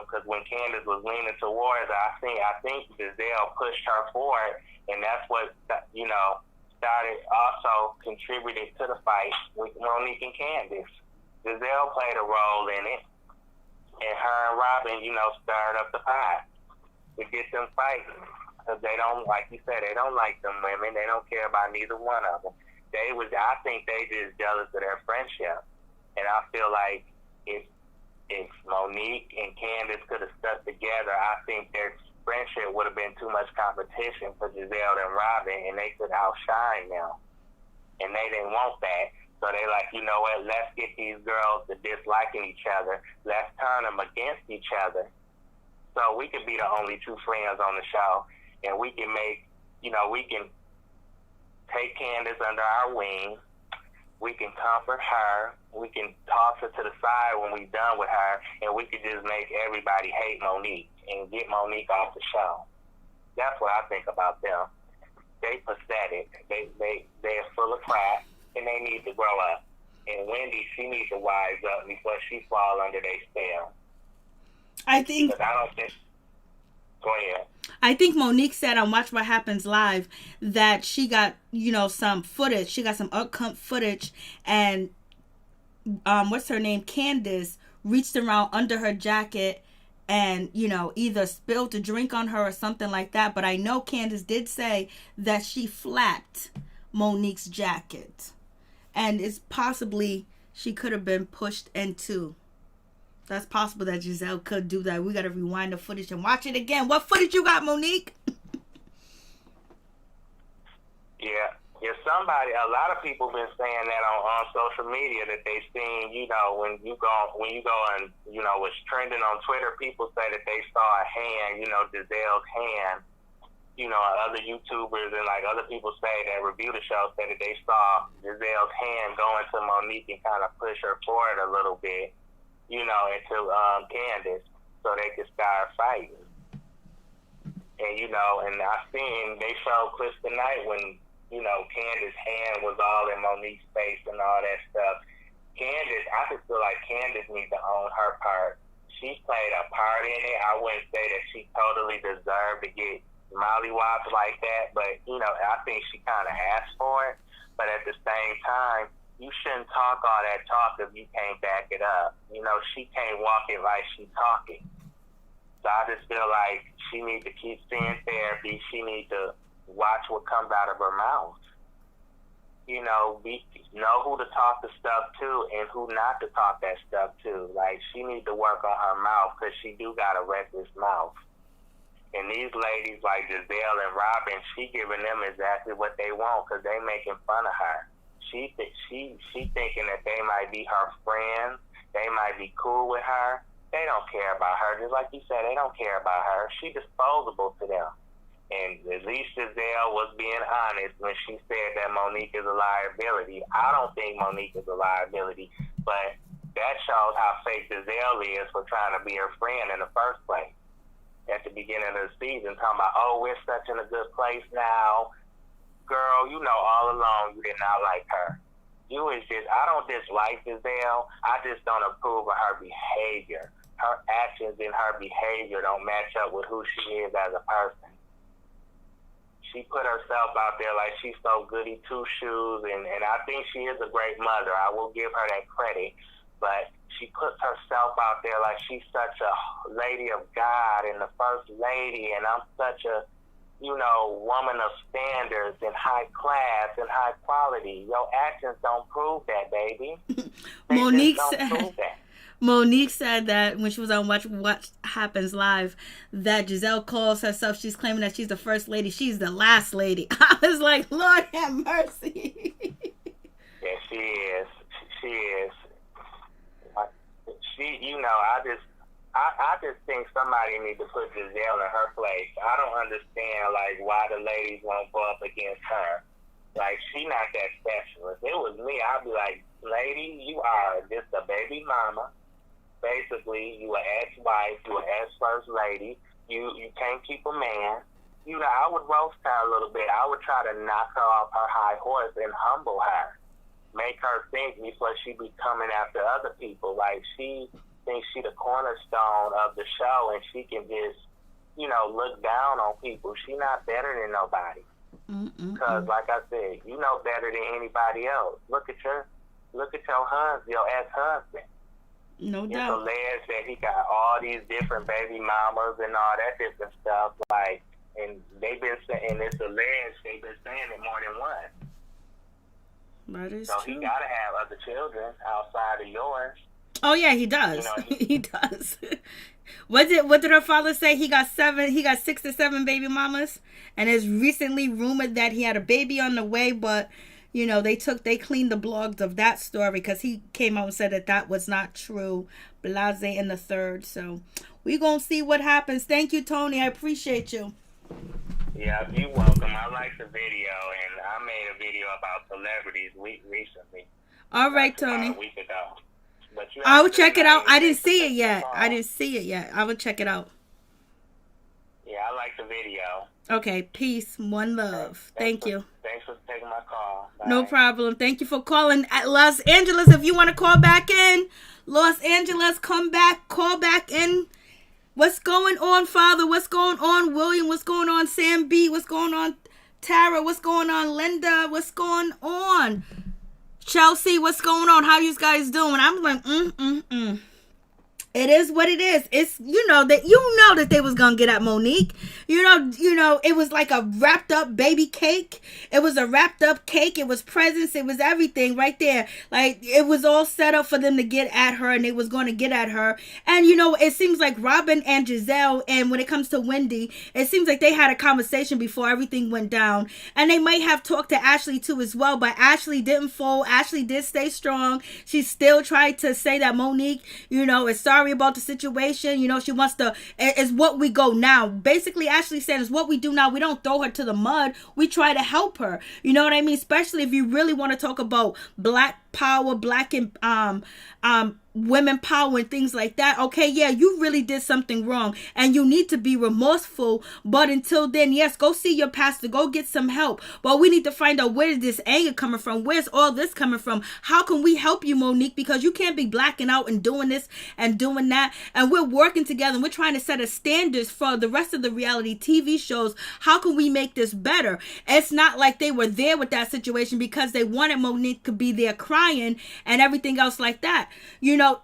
because when Candace was leaning towards her, I think Giselle pushed her forward, and that's what, started also contributed to the fight with Monique and Candace. Giselle played a role in it, and her and Robin, stirred up the pot to get them fighting. Because they don't, like you said, they don't like them women. They don't care about neither one of them. I think they just jealous of their friendship. And I feel like if Monique and Candace could have stuck together, I think their friendship would have been too much competition for Giselle and Robin, and they could outshine them. And they didn't want that. So they like, you know what, let's get these girls to disliking each other. Let's turn them against each other. So we could be the only two friends on the show. And we can make, we can take Candace under our wing. We can comfort her. We can toss her to the side when we're done with her. And we could just make everybody hate Monique and get Monique off the show. That's what I think about them. They pathetic. They're full of crap. And they need to grow up. And Wendy, she needs to wise up before she fall under their spell. I think. Go ahead. I think Monique said on Watch What Happens Live that she got, some footage. She got some uncut footage, and what's her name? Candace reached around under her jacket and, either spilled a drink on her or something like that. But I know Candace did say that she flapped Monique's jacket. And it's possibly she could have been pushed into. That's possible that Giselle could do that. We got to rewind the footage and watch it again. What footage you got, Monique? Yeah, a lot of people been saying that on social media that they seen, when you go and, what's trending on Twitter, people say that they saw a hand, Giselle's hand. Other YouTubers and other people say that review the show say that they saw Giselle's hand go into Monique and kind of push her forward a little bit, into Candace so they could start fighting. And, and I seen they showed clips tonight when, Candace's hand was all in Monique's face and all that stuff. Candace, I just feel like Candace needs to own her part. She played a part in it. I wouldn't say that she totally deserved to get mollywopped like that, but I think she kind of asked for it. But at the same time, you shouldn't talk all that talk if you can't back it up. She can't walk it like she's talking. So I just feel like she needs to keep seeing therapy. She needs to watch what comes out of her mouth. Know who to talk the stuff to and who not to talk that stuff to. Like, she needs to work on her mouth because she do got a reckless mouth. And these ladies like Giselle and Robin, she giving them exactly what they want because they making fun of her. She thinking that they might be her friends. They might be cool with her. They don't care about her. Just like you said, they don't care about her. She disposable to them. And at least Giselle was being honest when she said that Monique is a liability. I don't think Monique is a liability, but that shows how fake Giselle is for trying to be her friend in the first place. At the beginning of the season, talking about, we're such in a good place now. Girl, all along you did not like her. I don't dislike Giselle. I just don't approve of her behavior. Her actions and her behavior don't match up with who she is as a person. She put herself out there like she's so goody two-shoes, and I think she is a great mother. I will give her that credit. But she puts herself out there like she's such a lady of God and the first lady, and I'm such a, woman of standards and high class and high quality. Your actions don't prove that, baby. Monique said that when she was on What Happens Live, that Giselle calls herself, she's claiming that she's the first lady. She's the last lady. I was like, Lord have mercy. Yeah, she is. She is. I just think somebody needs to put Giselle in her place. I don't understand, like, why the ladies won't go up against her. Like, she not that special. If it was me, I'd be like, lady, you are just a baby mama. Basically, you an ex-wife, you an ex-first lady. You can't keep a man. You know, I would roast her a little bit. I would try to knock her off her high horse and humble her. Make her think before she be coming after other people. Like, she thinks she the cornerstone of the show, and she can just, you know, look down on people. She not better than nobody. Because, like I said, you know better than anybody else. Look at your husband, your ex-husband. No It's doubt. alleged that he got all these different baby mamas and all that different stuff. Like, and they've been saying, it's alleged they've been saying it more than once. That is So true. he gotta have other children outside of yours. Oh yeah, he does. You know, he does. What did her father say? He got 6 to 7 baby mamas, and it's recently rumored that he had a baby on the way, but you know, they cleaned the blogs of that story because he came out and said that was not true. Blase and the third. So we gonna see what happens. Thank you, Tony. I appreciate you. Yeah, you're welcome. I like the video, and I made a video about celebrities recently. All right, Tony. About a week ago. But I will check it out. I didn't see it yet. I will check it out. Yeah, I like the video. Okay, peace, one love. Thank you. Thanks for taking my call. Bye. No problem. Thank you for calling. At Los Angeles, if you want to call back in, Los Angeles, come back, call back in. What's going on, Father? What's going on, William? What's going on, Sam B? What's going on, Tara? What's going on, Linda? What's going on, Chelsea? What's going on? How you guys doing? I'm like, It is what it is. It's, you know that they was gonna get at Monique. You know, it was like a wrapped up baby cake. It was a wrapped up cake. It was presents. It was everything right there. Like, it was all set up for them to get at her, and they was going to get at her. And, you know, it seems like Robin and Giselle, and when it comes to Wendy, it seems like they had a conversation before everything went down. And they might have talked to Ashley too as well, but Ashley didn't fold. Ashley did stay strong. She still tried to say that Monique, you know, is sorry about the situation. You know, she wants to, it's what we go now. Basically, Ashley said, it's what we do now. We don't throw her to the mud. We try to help her. You know what I mean? Especially if you really want to talk about black power, black and women power and things like that. Okay, yeah, you really did something wrong and you need to be remorseful, but until then, yes, go see your pastor, go get some help. But we need to find out, where is this anger coming from? Where's all this coming from? How can we help you, Monique? Because you can't be blacking out and doing this and doing that. And we're working together and we're trying to set a standards for the rest of the reality TV shows. How can we make this better? It's not like they were there with that situation because they wanted Monique to be there crying and everything else like that. You know,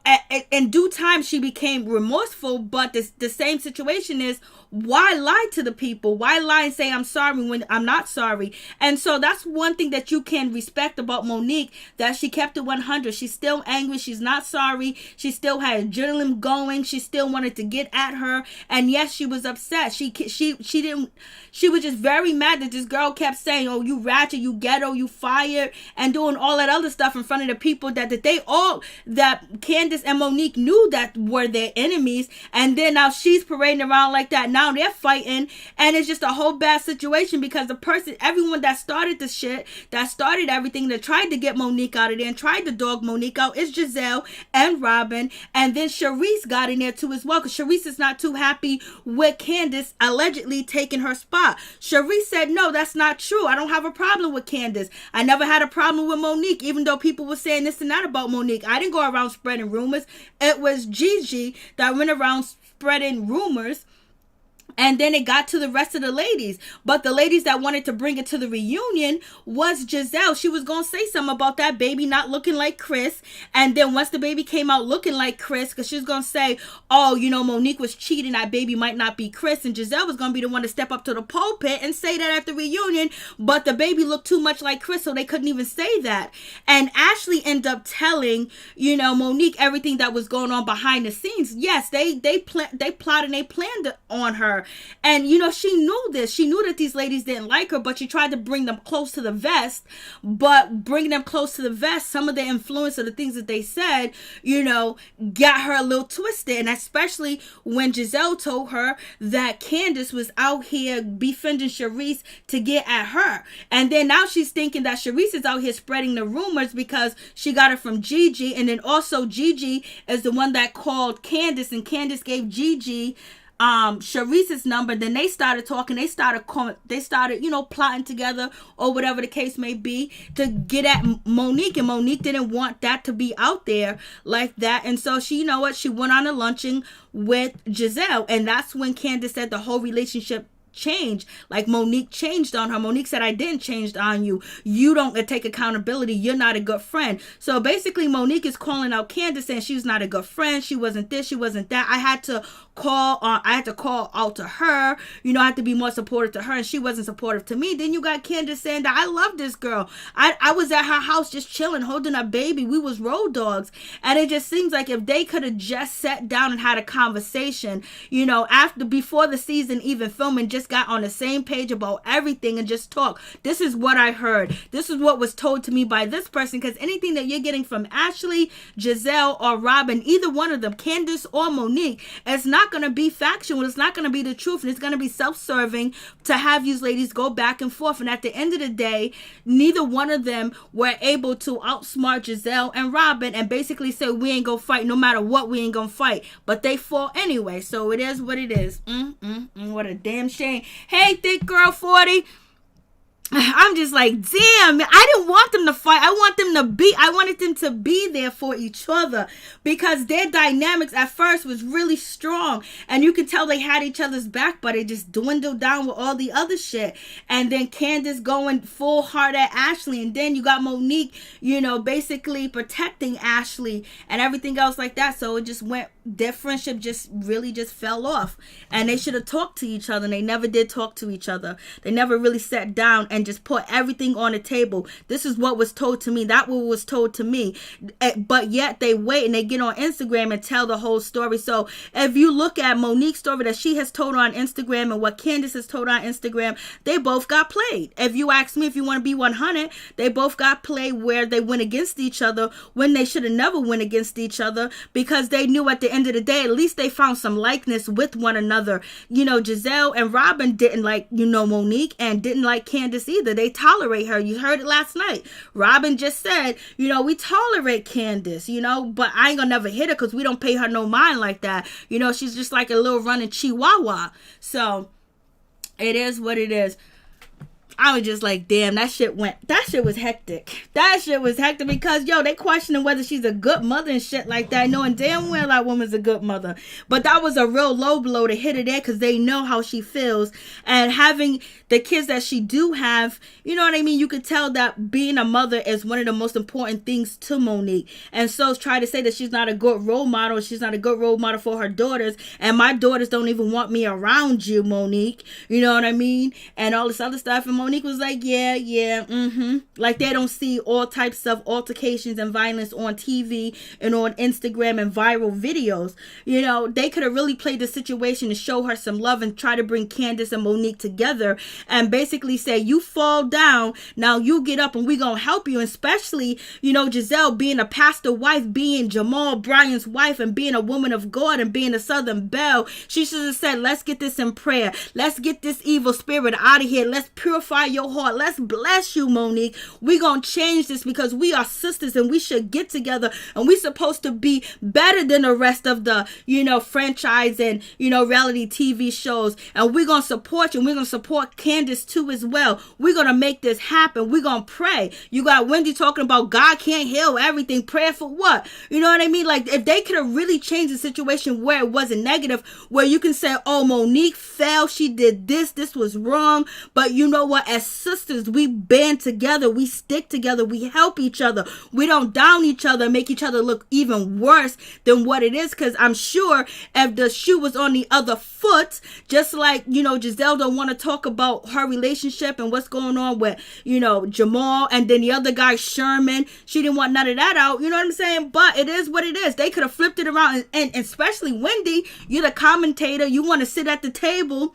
in due time, she became remorseful, but the same situation is, why lie to the people? Why lie and say I'm sorry when I'm not sorry? And so that's one thing that you can respect about Monique, that she kept it 100. She's still angry. She's not sorry. She still had adrenaline going. She still wanted to get at her. And yes, she was upset. She was just very mad that this girl kept saying, oh, you ratchet, you ghetto, you fired, and doing all that other stuff in front of the people that Candace and Monique knew that were their enemies. And then now she's parading around like that. Now they're fighting, and it's just a whole bad situation because everyone that started the shit, that started everything, that tried to get Monique out of there and tried to dog Monique out, is Giselle and Robin. And then Charisse got in there too as well, because Charisse is not too happy with Candace allegedly taking her spot. Charisse said, no, that's not true. I don't have a problem with Candace. I never had a problem with Monique, even though people were saying this and that about Monique. I didn't go around spreading rumors. It was Gigi that went around spreading rumors. And then it got to the rest of the ladies. But the ladies that wanted to bring it to the reunion was Giselle. She was going to say something about that baby not looking like Chris. And then once the baby came out looking like Chris, because she was going to say, oh, you know, Monique was cheating. That baby might not be Chris. And Giselle was going to be the one to step up to the pulpit and say that at the reunion. But the baby looked too much like Chris, so they couldn't even say that. And Ashley ended up telling, you know, Monique everything that was going on behind the scenes. Yes, they plotted and they planned on her. And, you know, she knew this. She knew that these ladies didn't like her, but she tried to bring them close to the vest. But bringing them close to the vest, some of the influence of the things that they said, you know, got her a little twisted. And especially when Giselle told her that Candace was out here befriending Charisse to get at her. And then now she's thinking that Charisse is out here spreading the rumors because she got it from Gigi. And then also Gigi is the one that called Candace, and Candace gave Gigi Charisse's number. Then they started talking. They started, you know, plotting together or whatever the case may be to get at Monique. And Monique didn't want that to be out there like that. And so she, you know what, she went on a luncheon with Giselle. And that's when Candace said the whole relationship changed. Like Monique changed on her. Monique said, I didn't change on you. You don't take accountability. You're not a good friend. So basically Monique is calling out Candace saying she was not a good friend. She wasn't this. She wasn't that. I had to call out to her. You know, I had to be more supportive to her, and she wasn't supportive to me. Then you got Candace saying that I love this girl. I was at her house just chilling, holding a baby. We was road dogs. And it just seems like if they could have just sat down and had a conversation, you know, before the season even filming, just got on the same page about everything and just talk. This is what I heard. This is what was told to me by this person. Because anything that you're getting from Ashley, Giselle, or Robin, either one of them, Candace or Monique, it's not going to be factual. It's not going to be the truth. And it's going to be self-serving to have these ladies go back and forth. And at the end of the day, neither one of them were able to outsmart Giselle and Robin and basically say, we ain't going to fight. No matter what, we ain't going to fight. But they fought anyway. So it is what it is. What a damn shame. Hey, thick girl 40. I'm just like, damn, I didn't want them to fight. I wanted them to be there for each other because their dynamics at first was really strong. And you could tell they had each other's back, but it just dwindled down with all the other shit. And then Candace going full hard at Ashley. And then you got Monique, you know, basically protecting Ashley and everything else like that. So it just went, their friendship just really just fell off. And they should have talked to each other. And they never did talk to each other. They never really sat down and just put everything on the table. This is what was told to me. That what was told to me. But yet they wait and they get on Instagram and tell the whole story. So if you look at Monique's story that she has told on Instagram and what Candace has told on Instagram, they both got played. If you ask me, if you want to be 100, they both got played where they went against each other when they should have never went against each other because they knew at the end of the day, at least they found some likeness with one another. You know, Giselle and Robin didn't like, you know, Monique and didn't like Candace either. They tolerate her. You heard it last night. Robin just said, you know, we tolerate Candace, you know, but I ain't gonna never hit her because we don't pay her no mind like that. You know, she's just like a little running chihuahua. So it is what it is. I was just like, damn, that shit was hectic. That shit was hectic because, yo, they questioning whether she's a good mother and shit like that, knowing damn well that woman's a good mother. But that was a real low blow to hit her there because they know how she feels. And having the kids that she do have, you know what I mean? You could tell that being a mother is one of the most important things to Monique. And so try to say that she's not a good role model. She's not a good role model for her daughters. And my daughters don't even want me around you, Monique. You know what I mean? And all this other stuff. And Monique was like, yeah. Like they don't see all types of altercations and violence on TV and on Instagram and viral videos. You know, they could have really played the situation to show her some love and try to bring Candace and Monique together and basically say, you fall down, now you get up and we gonna help you. And especially, you know, Giselle being a pastor wife, being Jamal Bryant's wife and being a woman of God and being a Southern Belle, she should have said, let's get this in prayer. Let's get this evil spirit out of here. Let's purify cry your heart. Let's bless you, Monique. We gonna change this because we are sisters and we should get together and we supposed to be better than the rest of the, franchise and, reality TV shows. And we're gonna support you and we're gonna support Candace too as well. We're gonna make this happen. We're gonna pray. You got Wendy talking about God can't heal everything. Prayer for what? You know what I mean? Like, if they could have really changed the situation where it wasn't negative, where you can say, oh, Monique fell, she did this was wrong, but you know what, as sisters, we band together, we stick together, we help each other, we don't down each other, make each other look even worse than what it is, because I'm sure if the shoe was on the other foot, just like, Giselle don't want to talk about her relationship and what's going on with, Jamal, and then the other guy, Sherman, she didn't want none of that out, you know what I'm saying? But it is what it is. They could have flipped it around, and especially Wendy, you're the commentator, you want to sit at the table.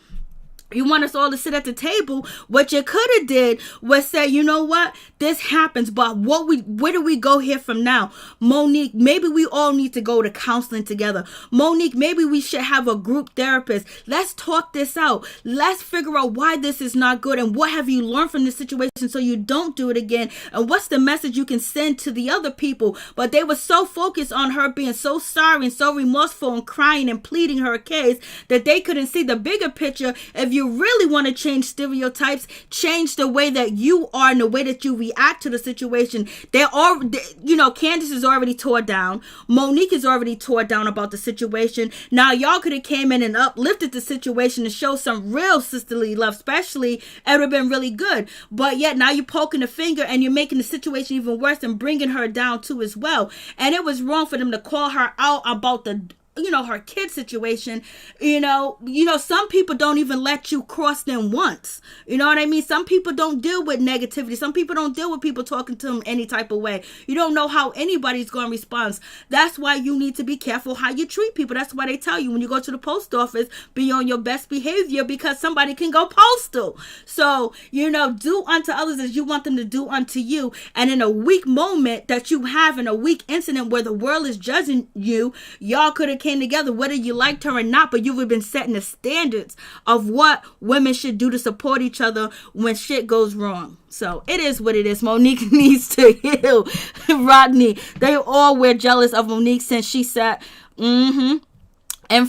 You want us all to sit at the table. What you could have did was say, you know what? This happens, but where do we go here from now? Monique, maybe we all need to go to counseling together. Monique, maybe we should have a group therapist. Let's talk this out. Let's figure out why this is not good and what have you learned from this situation so you don't do it again. And what's the message you can send to the other people? But they were so focused on her being so sorry and so remorseful and crying and pleading her case that they couldn't see the bigger picture. If you really want to change stereotypes, change the way that you are and the way that you react to the situation. Candace is already tore down. Monique is already tore down about the situation. Now y'all could have came in and uplifted the situation and show some real sisterly love, especially it would have been really good. But yet now you're poking the finger and you're making the situation even worse and bringing her down too as well. And it was wrong for them to call her out about the her kid situation. Some people don't even let you cross them once. You know what I mean? Some people don't deal with negativity. Some people don't deal with people talking to them any type of way. You don't know how anybody's going to respond. That's why you need to be careful how you treat people. That's why they tell you when you go to the post office, be on your best behavior because somebody can go postal. So, do unto others as you want them to do unto you. And in a weak moment that you have, in a weak incident where the world is judging you, y'all could have came together, whether you liked her or not, but you would have been setting the standards of what women should do to support each other when shit goes wrong. So it is what it is. Monique needs to heal. Rodney, they all were jealous of Monique since she said, And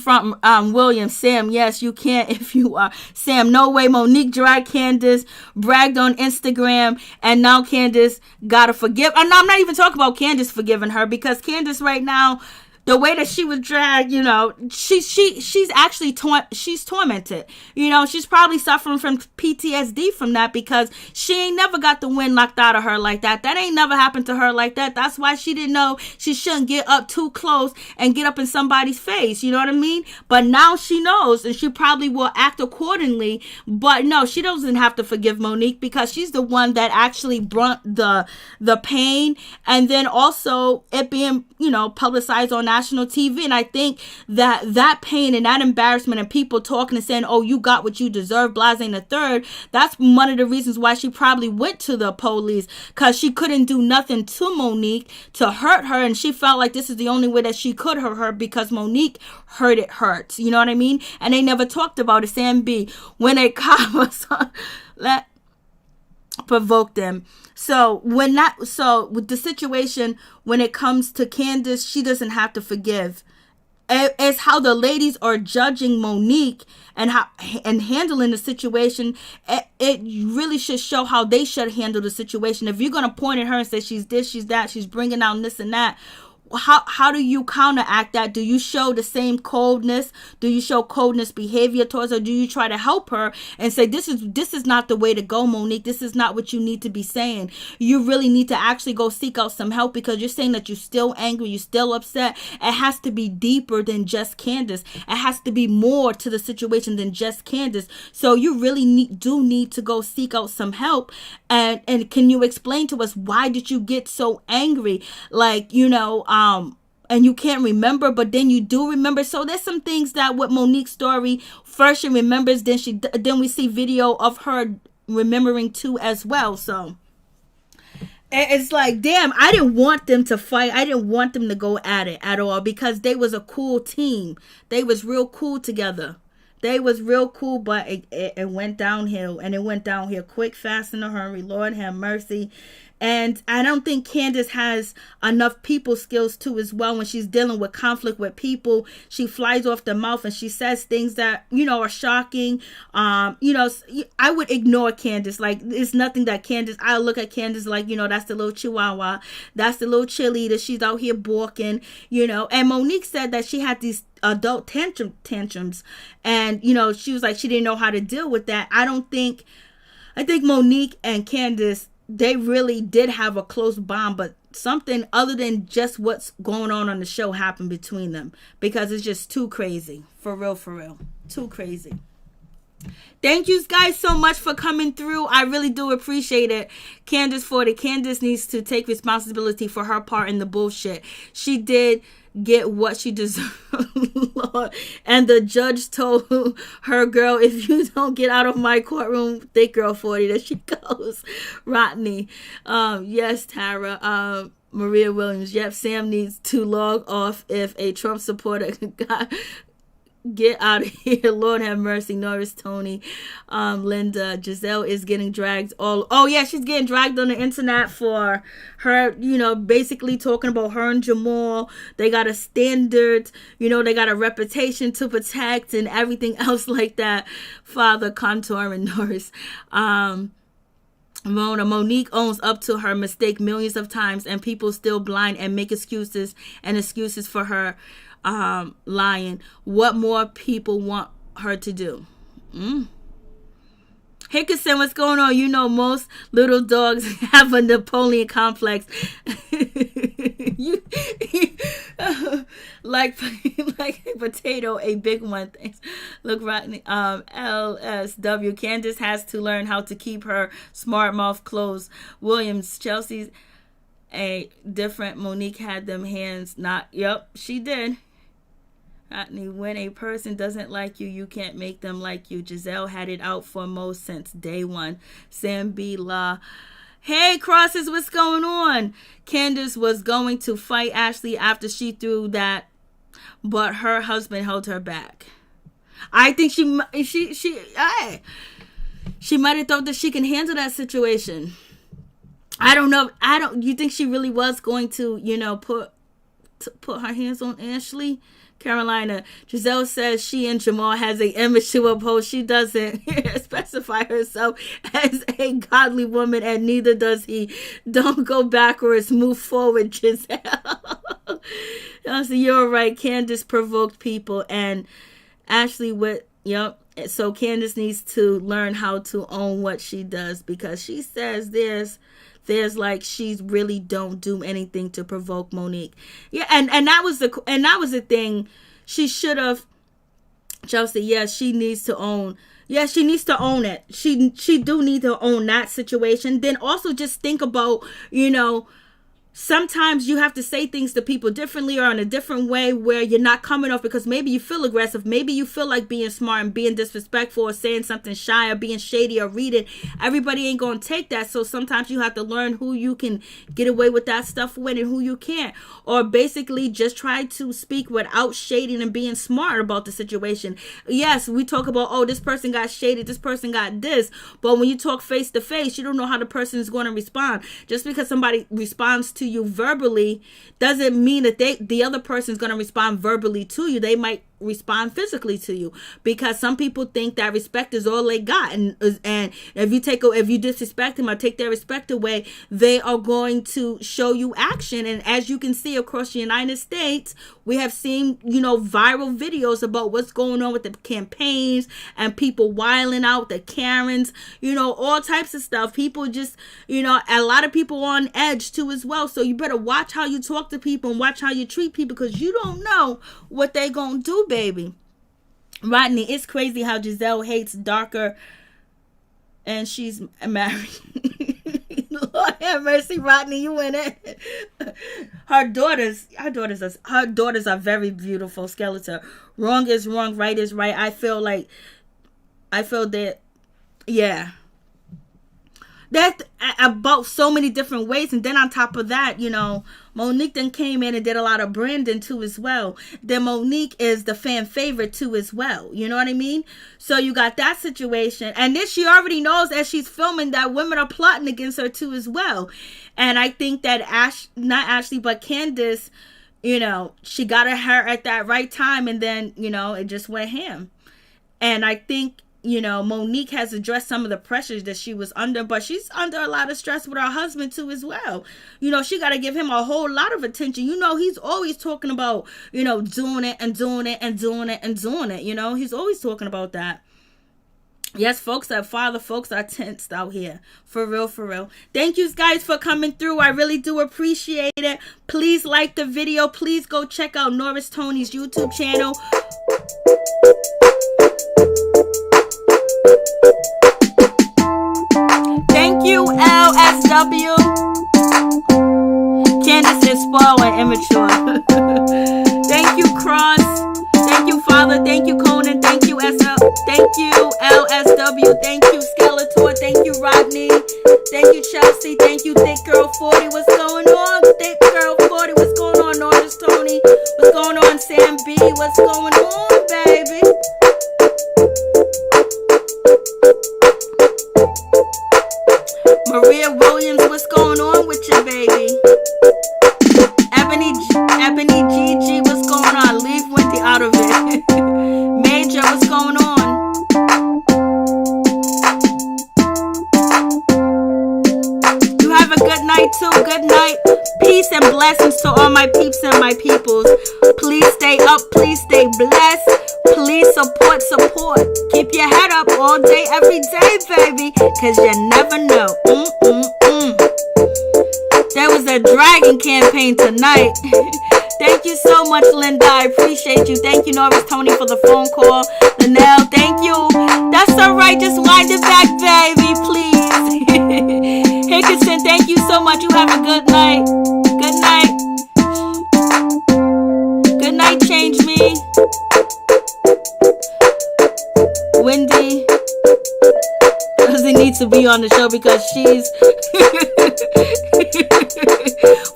from William, Sam, yes, you can if you are. Sam, no way. Monique dragged Candace, bragged on Instagram, and now Candace gotta forgive. And I'm not even talking about Candace forgiving her, because Candace right now, the way that she was dragged, she's actually she's tormented. She's probably suffering from PTSD from that, because she ain't never got the wind knocked out of her like that. That ain't never happened to her like that. That's why she didn't know she shouldn't get up too close and get up in somebody's face. You know what I mean? But now she knows, and she probably will act accordingly. But no, she doesn't have to forgive Monique, because she's the one that actually brought the pain, and then also it being, publicized on national TV. And I think that pain and that embarrassment and people talking and saying, oh, you got what you deserve, blase and the third, that's one of the reasons why she probably went to the police, because she couldn't do nothing to Monique to hurt her, and she felt like this is the only way that she could hurt her, because Monique hurts. You know what I mean? And they never talked about it. Sam B, when a cop was let provoke them. So with the situation, when it comes to Candace, she doesn't have to forgive. It's how the ladies are judging Monique and handling the situation. It really should show how they should handle the situation. If you're going to point at her and say she's this, she's that, she's bringing out this and that, how do you counteract that? Do you show the same coldness? Do you show coldness behavior towards her? Do you try to help her and say, this is not the way to go, Monique. This is not what you need to be saying. You really need to actually go seek out some help, because you're saying that you're still angry, you're still upset. It has to be deeper than just Candace. It has to be more to the situation than just Candace. So you really do need to go seek out some help. And can you explain to us, why did you get so angry? And you can't remember, but then you do remember. So there's some things that with Monique's story, first she remembers, then we see video of her remembering too as well. So it's like, damn, I didn't want them to fight. I didn't want them to go at it at all, because they was a cool team. They was real cool together. They was real cool, but it went downhill, and it went downhill quick, fast, in a hurry. Lord have mercy. And I don't think Candace has enough people skills too as well. When she's dealing with conflict with people, she flies off the mouth and she says things that, are shocking. I would ignore Candace. Like, it's nothing that Candace, I look at Candace like, that's the little chihuahua. That's the little cheerleader. She's out here balking, And Monique said that she had these adult tantrums. And, she was like, she didn't know how to deal with that. I think Monique and Candace, they really did have a close bond, but something other than just what's going on the show happened between them, because it's just too crazy. For real. Too crazy. Thank you guys so much for coming through. I really do appreciate it. Candace needs to take responsibility for her part in the bullshit. She did get what she deserved, Lord. And the judge told her, girl, if you don't get out of my courtroom, thick girl 40, there she goes. Rodney. Yes, Tara. Maria Williams. Yep, Sam needs to log off if a Trump supporter got... Get out of here. Lord have mercy. Norris, Tony, Linda. Giselle is getting dragged she's getting dragged on the internet for her, basically talking about her and Jamal. They got a standard, they got a reputation to protect and everything else like that. Father, Contour, and Norris. Monique owns up to her mistake millions of times, and people still blind and make excuses for her lying. What more people want her to do? Hickerson, what's going on? Most little dogs have a Napoleon complex. like a potato, a big one. Thanks. Look, Rodney. LSW. Candace has to learn how to keep her smart mouth closed. Williams. Chelsea's a different. Monique had them hands. Yep, she did. When a person doesn't like you, you can't make them like you. Giselle had it out for Mo since day one. Sam B. La. Hey, Crosses, what's going on? Candace was going to fight Ashley after she threw that, but her husband held her back. I think she might have thought that she can handle that situation. I don't know. You think she really was going to, put her hands on Ashley? Carolina. Giselle says she and Jamal has an image to uphold. She doesn't specify herself as a godly woman, and neither does he. Don't go backwards, move forward, Giselle. So you're right. Candace provoked people, and Ashley so Candace needs to learn how to own what she does, because she says there's like she really don't do anything to provoke Monique. Yeah, and that was the thing. She should have. Chelsea, yes, she needs to own. Yes, she needs to own it. She do need to own that situation. Then also just think about, sometimes you have to say things to people differently or in a different way, where you're not coming off, because maybe you feel aggressive, maybe you feel like being smart and being disrespectful or saying something shy or being shady or reading. Everybody ain't gonna take that. So sometimes you have to learn who you can get away with that stuff with and who you can't, or basically just try to speak without shading and being smart about the situation. Yes, we talk about, this person got shaded, this person got this, but when you talk face to face, you don't know how the person is going to respond. Just because somebody responds to you verbally doesn't mean that the other person is going to respond verbally to you. They might respond physically to you, because some people think that respect is all they got, and if you disrespect them or take their respect away, they are going to show you action. And as you can see across the United States, we have seen viral videos about what's going on with the campaigns and people wiling out, the Karens, all types of stuff. People just a lot of people on edge too as well. So you better watch how you talk to people and watch how you treat people, because you don't know what they gonna do, baby. Rodney, it's crazy how Giselle hates darker and she's married. Lord have mercy, Rodney, you in it. Her daughters are very beautiful. Skeleton. Wrong is wrong, right is right. I feel that, yeah. That's about so many different ways. And then on top of that, Monique then came in and did a lot of branding too as well. Then Monique is the fan favorite too as well. You know what I mean? So you got that situation. And then she already knows as she's filming that women are plotting against her too as well. And I think that not Ashley, but Candace, she got her at that right time. And then, it just went ham. And I think, Monique has addressed some of the pressures that she was under, but she's under a lot of stress with her husband too as well. She got to give him a whole lot of attention. He's always talking about, doing it and doing it and doing it and doing it. He's always talking about that. Yes, folks are tensed out here. For real, for real. Thank you guys for coming through. I really do appreciate it. Please like the video. Please go check out Norris Tony's YouTube channel. Thank you, LSW. Candace is spoiled and immature. Thank you, Cross. Thank you, Father. Thank you, Cohen. Thank you, SL. Thank you, LSW. Thank you, Skeletor. Thank you, Rodney. Thank you, Chelsea. Thank you, Thick Girl 40. What's going on? Thick Girl 40. What's going on, Norris Tony? What's going on, Sam B? What's going on, baby? Maria Williams, what's going on with you, baby? Ebony GG, what's going on? Leave Wendy out of it. Major, what's going on? You have a good night too. Good night. Peace and blessings to all my peeps and my peoples. Please stay up. Please stay blessed. Please support. Keep your head up all day, every day, baby. Cause you never know. There was a dragon campaign tonight. Thank you so much, Linda. I appreciate you. Thank you, Norris Tony, for the phone call. Linnell, thank you. That's all right. Just wind it back, baby, please. Hickerson, thank you so much. You have a good night. Good night. Good night, Change Me. Wendy doesn't need to be on the show because she's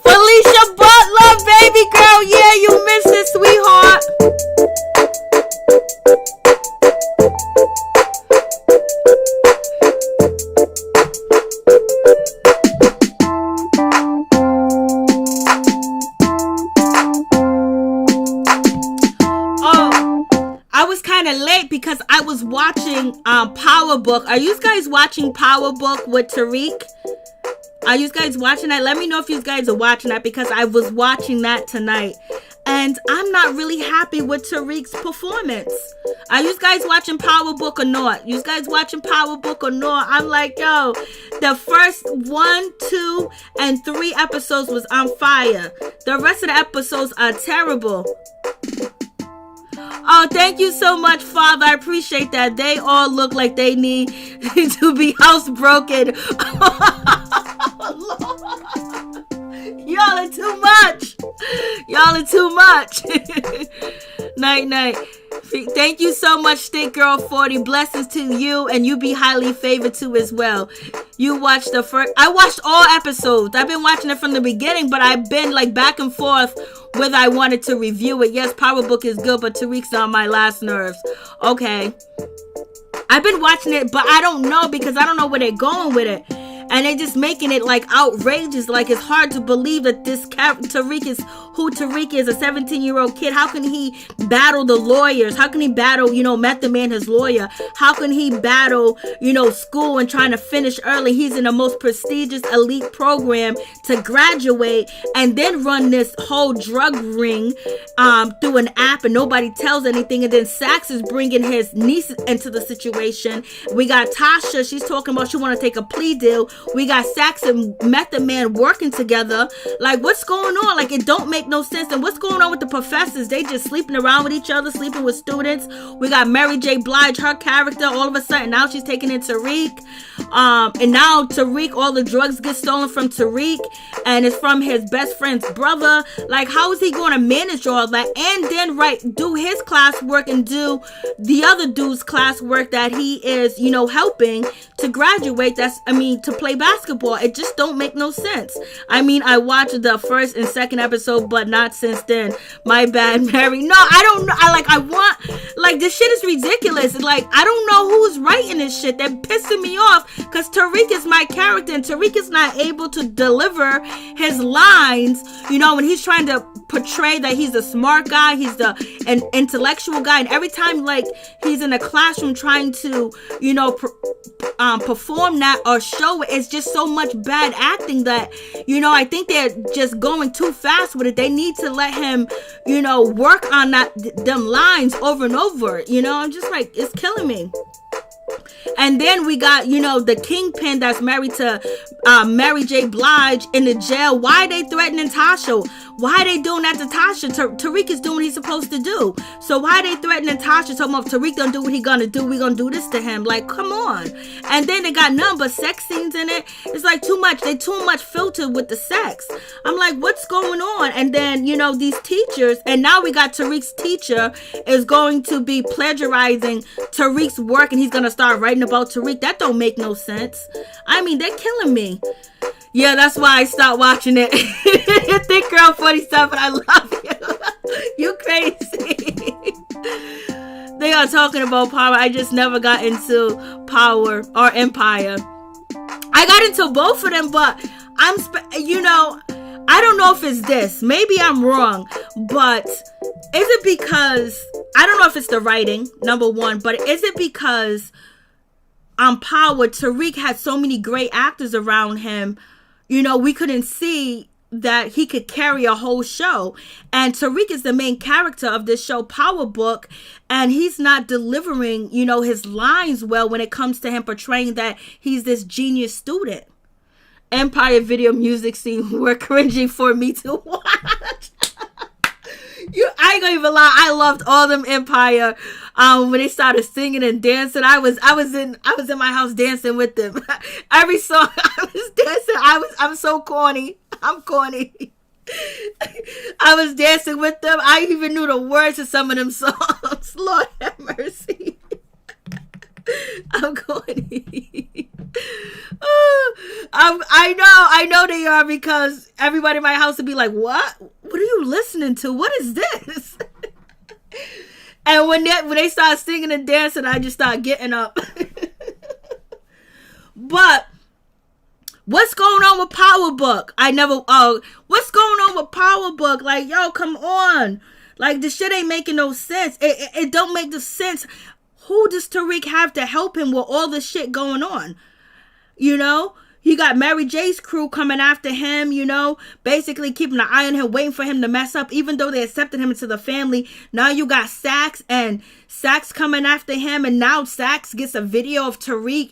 Felicia Butler, baby girl. Yeah, you missed it, sweetheart. Late because I was watching Power Book. Are you guys watching Power Book with Tariq? Are you guys watching that? Let me know if you guys are watching that because I was watching that tonight and I'm not really happy with Tariq's performance. Are you guys watching Power Book or not? You guys watching Power Book or not? I'm like, yo, the first 1, 2, and 3 episodes was on fire. The rest of the episodes are terrible. Oh, thank you so much, Father. I appreciate that. They all look like they need to be housebroken. Y'all are too much. Y'all are too much. Night. Thank you so much, Thick Girl 40. Blessings to you, and you be highly favored too as well. You watched the first. I watched all episodes. I've been watching it from the beginning, but I've been like back and forth whether I wanted to review it. Yes, Power Book is good, but Tariq's on my last nerves. Okay. I've been watching it, but I don't know because I don't know where they're going with it. And they're just making it like outrageous. Like it's hard to believe that this Tariq is who Tariq is, a 17-year-old kid. How can he battle the lawyers? How can he battle, Method Man, his lawyer? How can he battle, school and trying to finish early? He's in the most prestigious elite program to graduate and then run this whole drug ring through an app and nobody tells anything. And then Sax is bringing his niece into the situation. We got Tasha. She's talking about she want to take a plea deal. We got Sax and Method Man working together. Like, what's going on? Like, it don't make make no sense. And what's going on with the professors? They just sleeping around with each other, sleeping with students. We got Mary J. Blige, her character, all of a sudden now she's taking in Tariq. And now Tariq, all the drugs get stolen from Tariq, and it's from his best friend's brother. Like, how is he going to manage all that? And then do his classwork and do the other dude's classwork that he is, helping to graduate. To play basketball. It just don't make no sense. I watched the first and second episode, but not since then. My bad, Mary. No, I don't know. This shit is ridiculous. I don't know who's writing this shit. They're pissing me off because Tariq is my character, and Tariq is not able to deliver his lines, when he's trying to portray that he's a smart guy, he's an intellectual guy, and every time he's in a classroom trying to perform that or show it, it's just so much bad acting that I think they're just going too fast with it. They need to let him work on them lines over and over. I'm just it's killing me. And then we got, the kingpin that's married to Mary J. Blige in the jail. Why are they threatening Tasha? Why are they doing that to Tasha? Tariq is doing what he's supposed to do. So why are they threatening Tasha? Talking about Tariq don't do what he gonna do, we gonna do this to him. Come on. And then they got none but sex scenes in it. It's too much. They too much filtered with the sex. I'm what's going on? And then, these teachers, and now we got Tariq's teacher is going to be plagiarizing Tariq's work, and he's gonna start writing about Tariq. That don't make no sense. They're killing me. Yeah, that's why I stopped watching it. Thick Girl 47, I love you. You crazy. They are talking about Power. I just never got into Power or Empire. I got into both of them, but I don't know if it's this. Maybe I'm wrong, but is it because, I don't know if it's the writing, number one, but is it because on Power, Tariq had so many great actors around him, we couldn't see that he could carry a whole show. And Tariq is the main character of this show, Power Book, and he's not delivering, his lines well when it comes to him portraying that he's this genius student. Empire video music scene were cringy for me to watch. I ain't gonna even lie, I loved all them Empire when they started singing and dancing. I was in my house dancing with them. Every song I was dancing. I'm so corny. I'm corny. I was dancing with them. I even knew the words to some of them songs. Lord have mercy. I'm corny. I know they are, because everybody in my house would be like, what are you listening to? What is this? And when they start singing and dancing, I just start getting up. But what's going on with Power Book? What's going on with Power Book? Yo, come on. This shit ain't making no sense. It don't make the sense. Who does Tariq have to help him with all this shit going on? You got Mary J's crew coming after him, basically keeping an eye on him, waiting for him to mess up, even though they accepted him into the family. Now you got Sax coming after him, and now Sax gets a video of Tariq,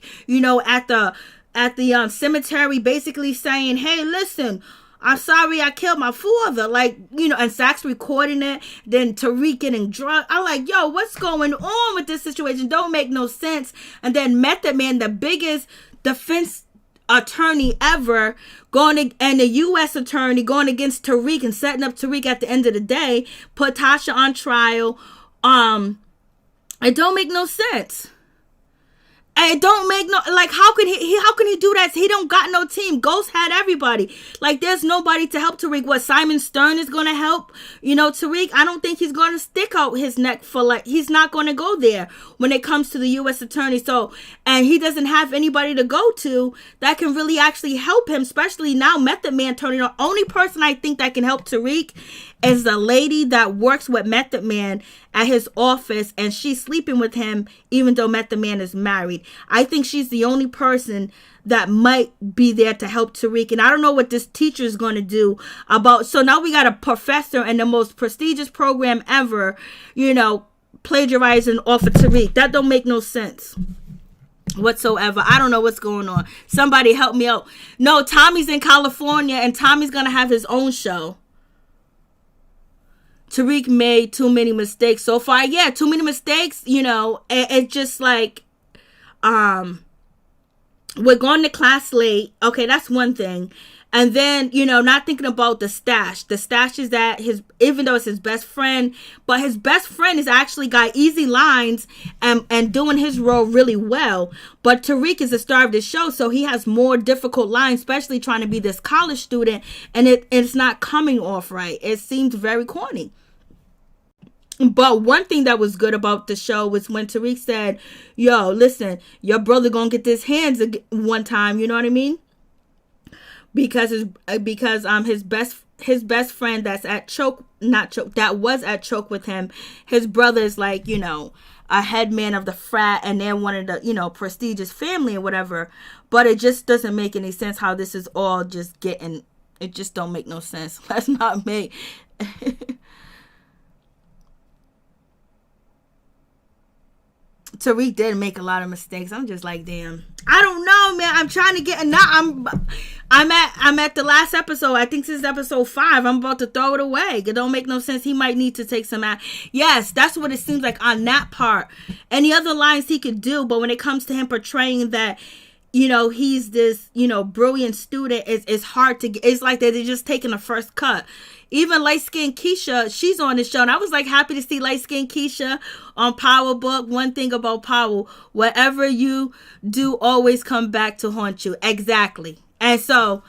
at the cemetery, basically saying, hey, listen, I'm sorry I killed my father. And Sax recording it, then Tariq getting drugged. I'm yo, what's going on with this situation? Don't make no sense. And then Method Man, the biggest defense attorney ever, and the U.S. attorney going against Tariq and setting up Tariq at the end of the day, put Tasha on trial. It don't make no sense. It don't make no, how can he do that? He don't got no team. Ghost had everybody. There's nobody to help Tariq. What, Simon Stern is going to help, Tariq? I don't think he's going to stick out his neck for, he's not going to go there when it comes to the U.S. attorney. So, and he doesn't have anybody to go to that can really actually help him, especially now Method Man turning on. Only person I think that can help Tariq is the lady that works with Method Man at his office, and she's sleeping with him even though Method Man is married. I think she's the only person that might be there to help Tariq, and I don't know what this teacher is going to do about. So now we got a professor in the most prestigious program ever, plagiarizing off of Tariq. That don't make no sense whatsoever. I don't know what's going on. Somebody help me out. No, Tommy's in California, and Tommy's going to have his own show. Tariq made too many mistakes so far. Yeah, too many mistakes, you know. It's just like, we're going to class late. Okay, that's one thing. And then, you know, not thinking about the stash. The stash is that even though it's his best friend, but his best friend has actually got easy lines and doing his role really well. But Tariq is the star of the show, so he has more difficult lines, especially trying to be this college student, and it's not coming off right. It seems very corny. But one thing that was good about the show was when Tariq said, yo, listen, your brother gonna get his hands one time, you know what I mean? Because his best friend that's at that was at choke with him, his brother is like, you know, a head man of the frat, and they're one of the, you know, prestigious family or whatever. But it just doesn't make any sense how this is all just getting, it just don't make no sense. Let's not make Tariq did make a lot of mistakes. I'm just like, damn. I don't know, man. I'm trying to get I'm at the last episode. I think this is episode 5. I'm about to throw it away. It don't make no sense. He might need to take some out. Yes, that's what it seems like on that part. Any other lines he could do, but when it comes to him portraying that, you know, he's this, you know, brilliant student, it's hard to get. It's like they're just taking the first cut. Even light-skinned Keisha, she's on the show. And I was like happy to see light-skinned Keisha on Power Book. One thing about Power, whatever you do, always come back to haunt you. Exactly. And so,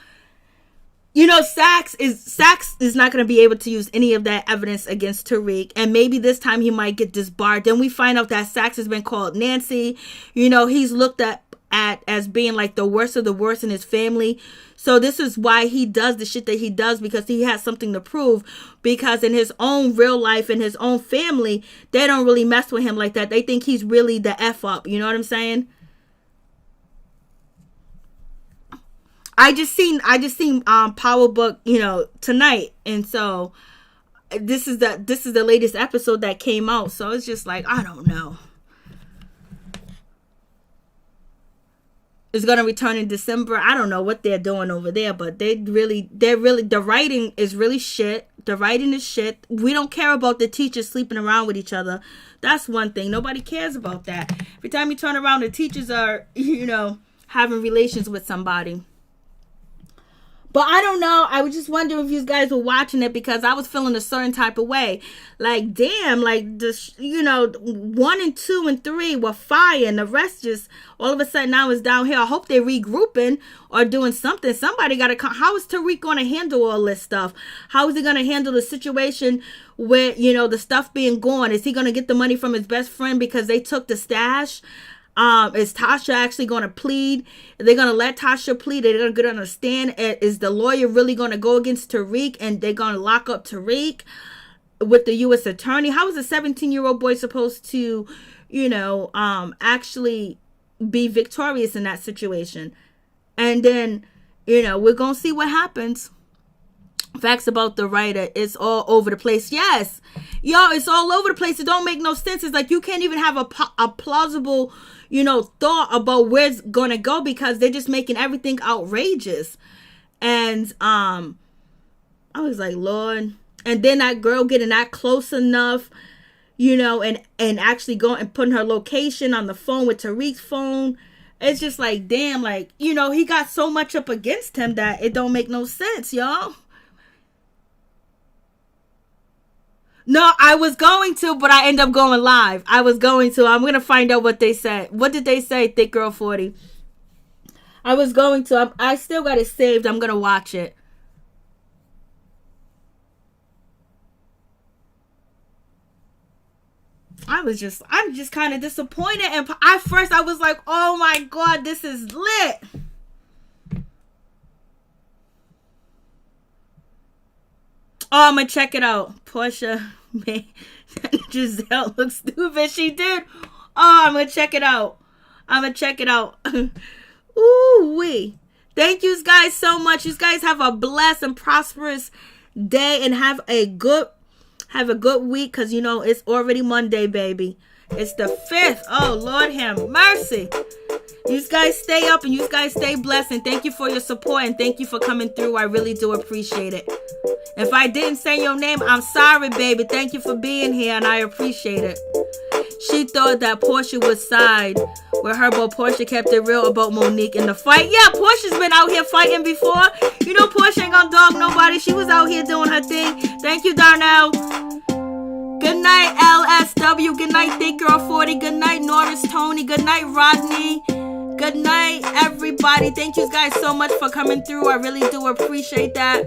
you know, Saxe is not going to be able to use any of that evidence against Tariq. And maybe this time he might get disbarred. Then we find out that Saxe has been called Nancy. You know, he's looked at as being like the worst of the worst in his family. So this is why he does the shit that he does, because he has something to prove. Because in his own real life and his own family, they don't really mess with him like that. They think he's really the F up. You know what I'm saying? I just seen Power Book, you know, tonight, and so this is the latest episode that came out. So it's just like, I don't know. It's gonna return in December. I don't know what they're doing over there, but they're really the writing is really shit. The writing is shit. We don't care about the teachers sleeping around with each other. That's one thing. Nobody cares about that. Every time you turn around, the teachers are, you know, having relations with somebody. But I don't know. I was just wondering if you guys were watching it, because I was feeling a certain type of way. Like, damn, like, this, you know, 1 and 2 and 3 were fire, and the rest just all of a sudden now is down here. I hope they're regrouping or doing something. Somebody got to come. How is Tariq going to handle all this stuff? How is he going to handle the situation where, you know, the stuff being gone? Is he going to get the money from his best friend because they took the stash? Is Tasha actually going to plead? Are they going to let Tasha plead? They're going to get on the stand. Is the lawyer really going to go against Tariq, and they're going to lock up Tariq with the U.S. attorney? How is a 17-year-old boy supposed to, you know, actually be victorious in that situation? And then, you know, we're going to see what happens. Facts about the writer, it's all over the place. Yes, yo, it's all over the place. It don't make no sense. It's like you can't even have a plausible, you know, thought about where it's gonna go, because they're just making everything outrageous. And I was like, Lord. And then that girl getting that close enough, you know, and actually going and putting her location on the phone with Tariq's phone. It's just like, damn, like, you know, he got so much up against him that it don't make no sense, y'all. No, I was going to, but I end up going live. I'm going to find out what they said. What did they say, Thick Girl 40? I was going to. I still got it saved. I'm going to watch it. I'm just kind of disappointed. And at first I was like, oh my God, this is lit. Oh, I'm going to check it out. Portia made Giselle look stupid. She did. Oh, I'm going to check it out. Ooh, wee. Thank you guys so much. You guys have a blessed and prosperous day, and have a good week, because, you know, it's already Monday, baby. It's the 5th. Oh, Lord have mercy. You guys stay up and you guys stay blessed. And thank you for your support and thank you for coming through. I really do appreciate it. If I didn't say your name, I'm sorry, baby. Thank you for being here and I appreciate it. She thought that Portia would side with her, but Portia kept it real about Monique in the fight. Yeah, Portia's been out here fighting before. You know Portia ain't gonna dog nobody. She was out here doing her thing. Thank you, Darnell. Good night, LSW. Good night, Thick Girl 40. Good night, Norris Tony. Good night, Rodney. Good night, everybody. Thank you guys so much for coming through. I really do appreciate that.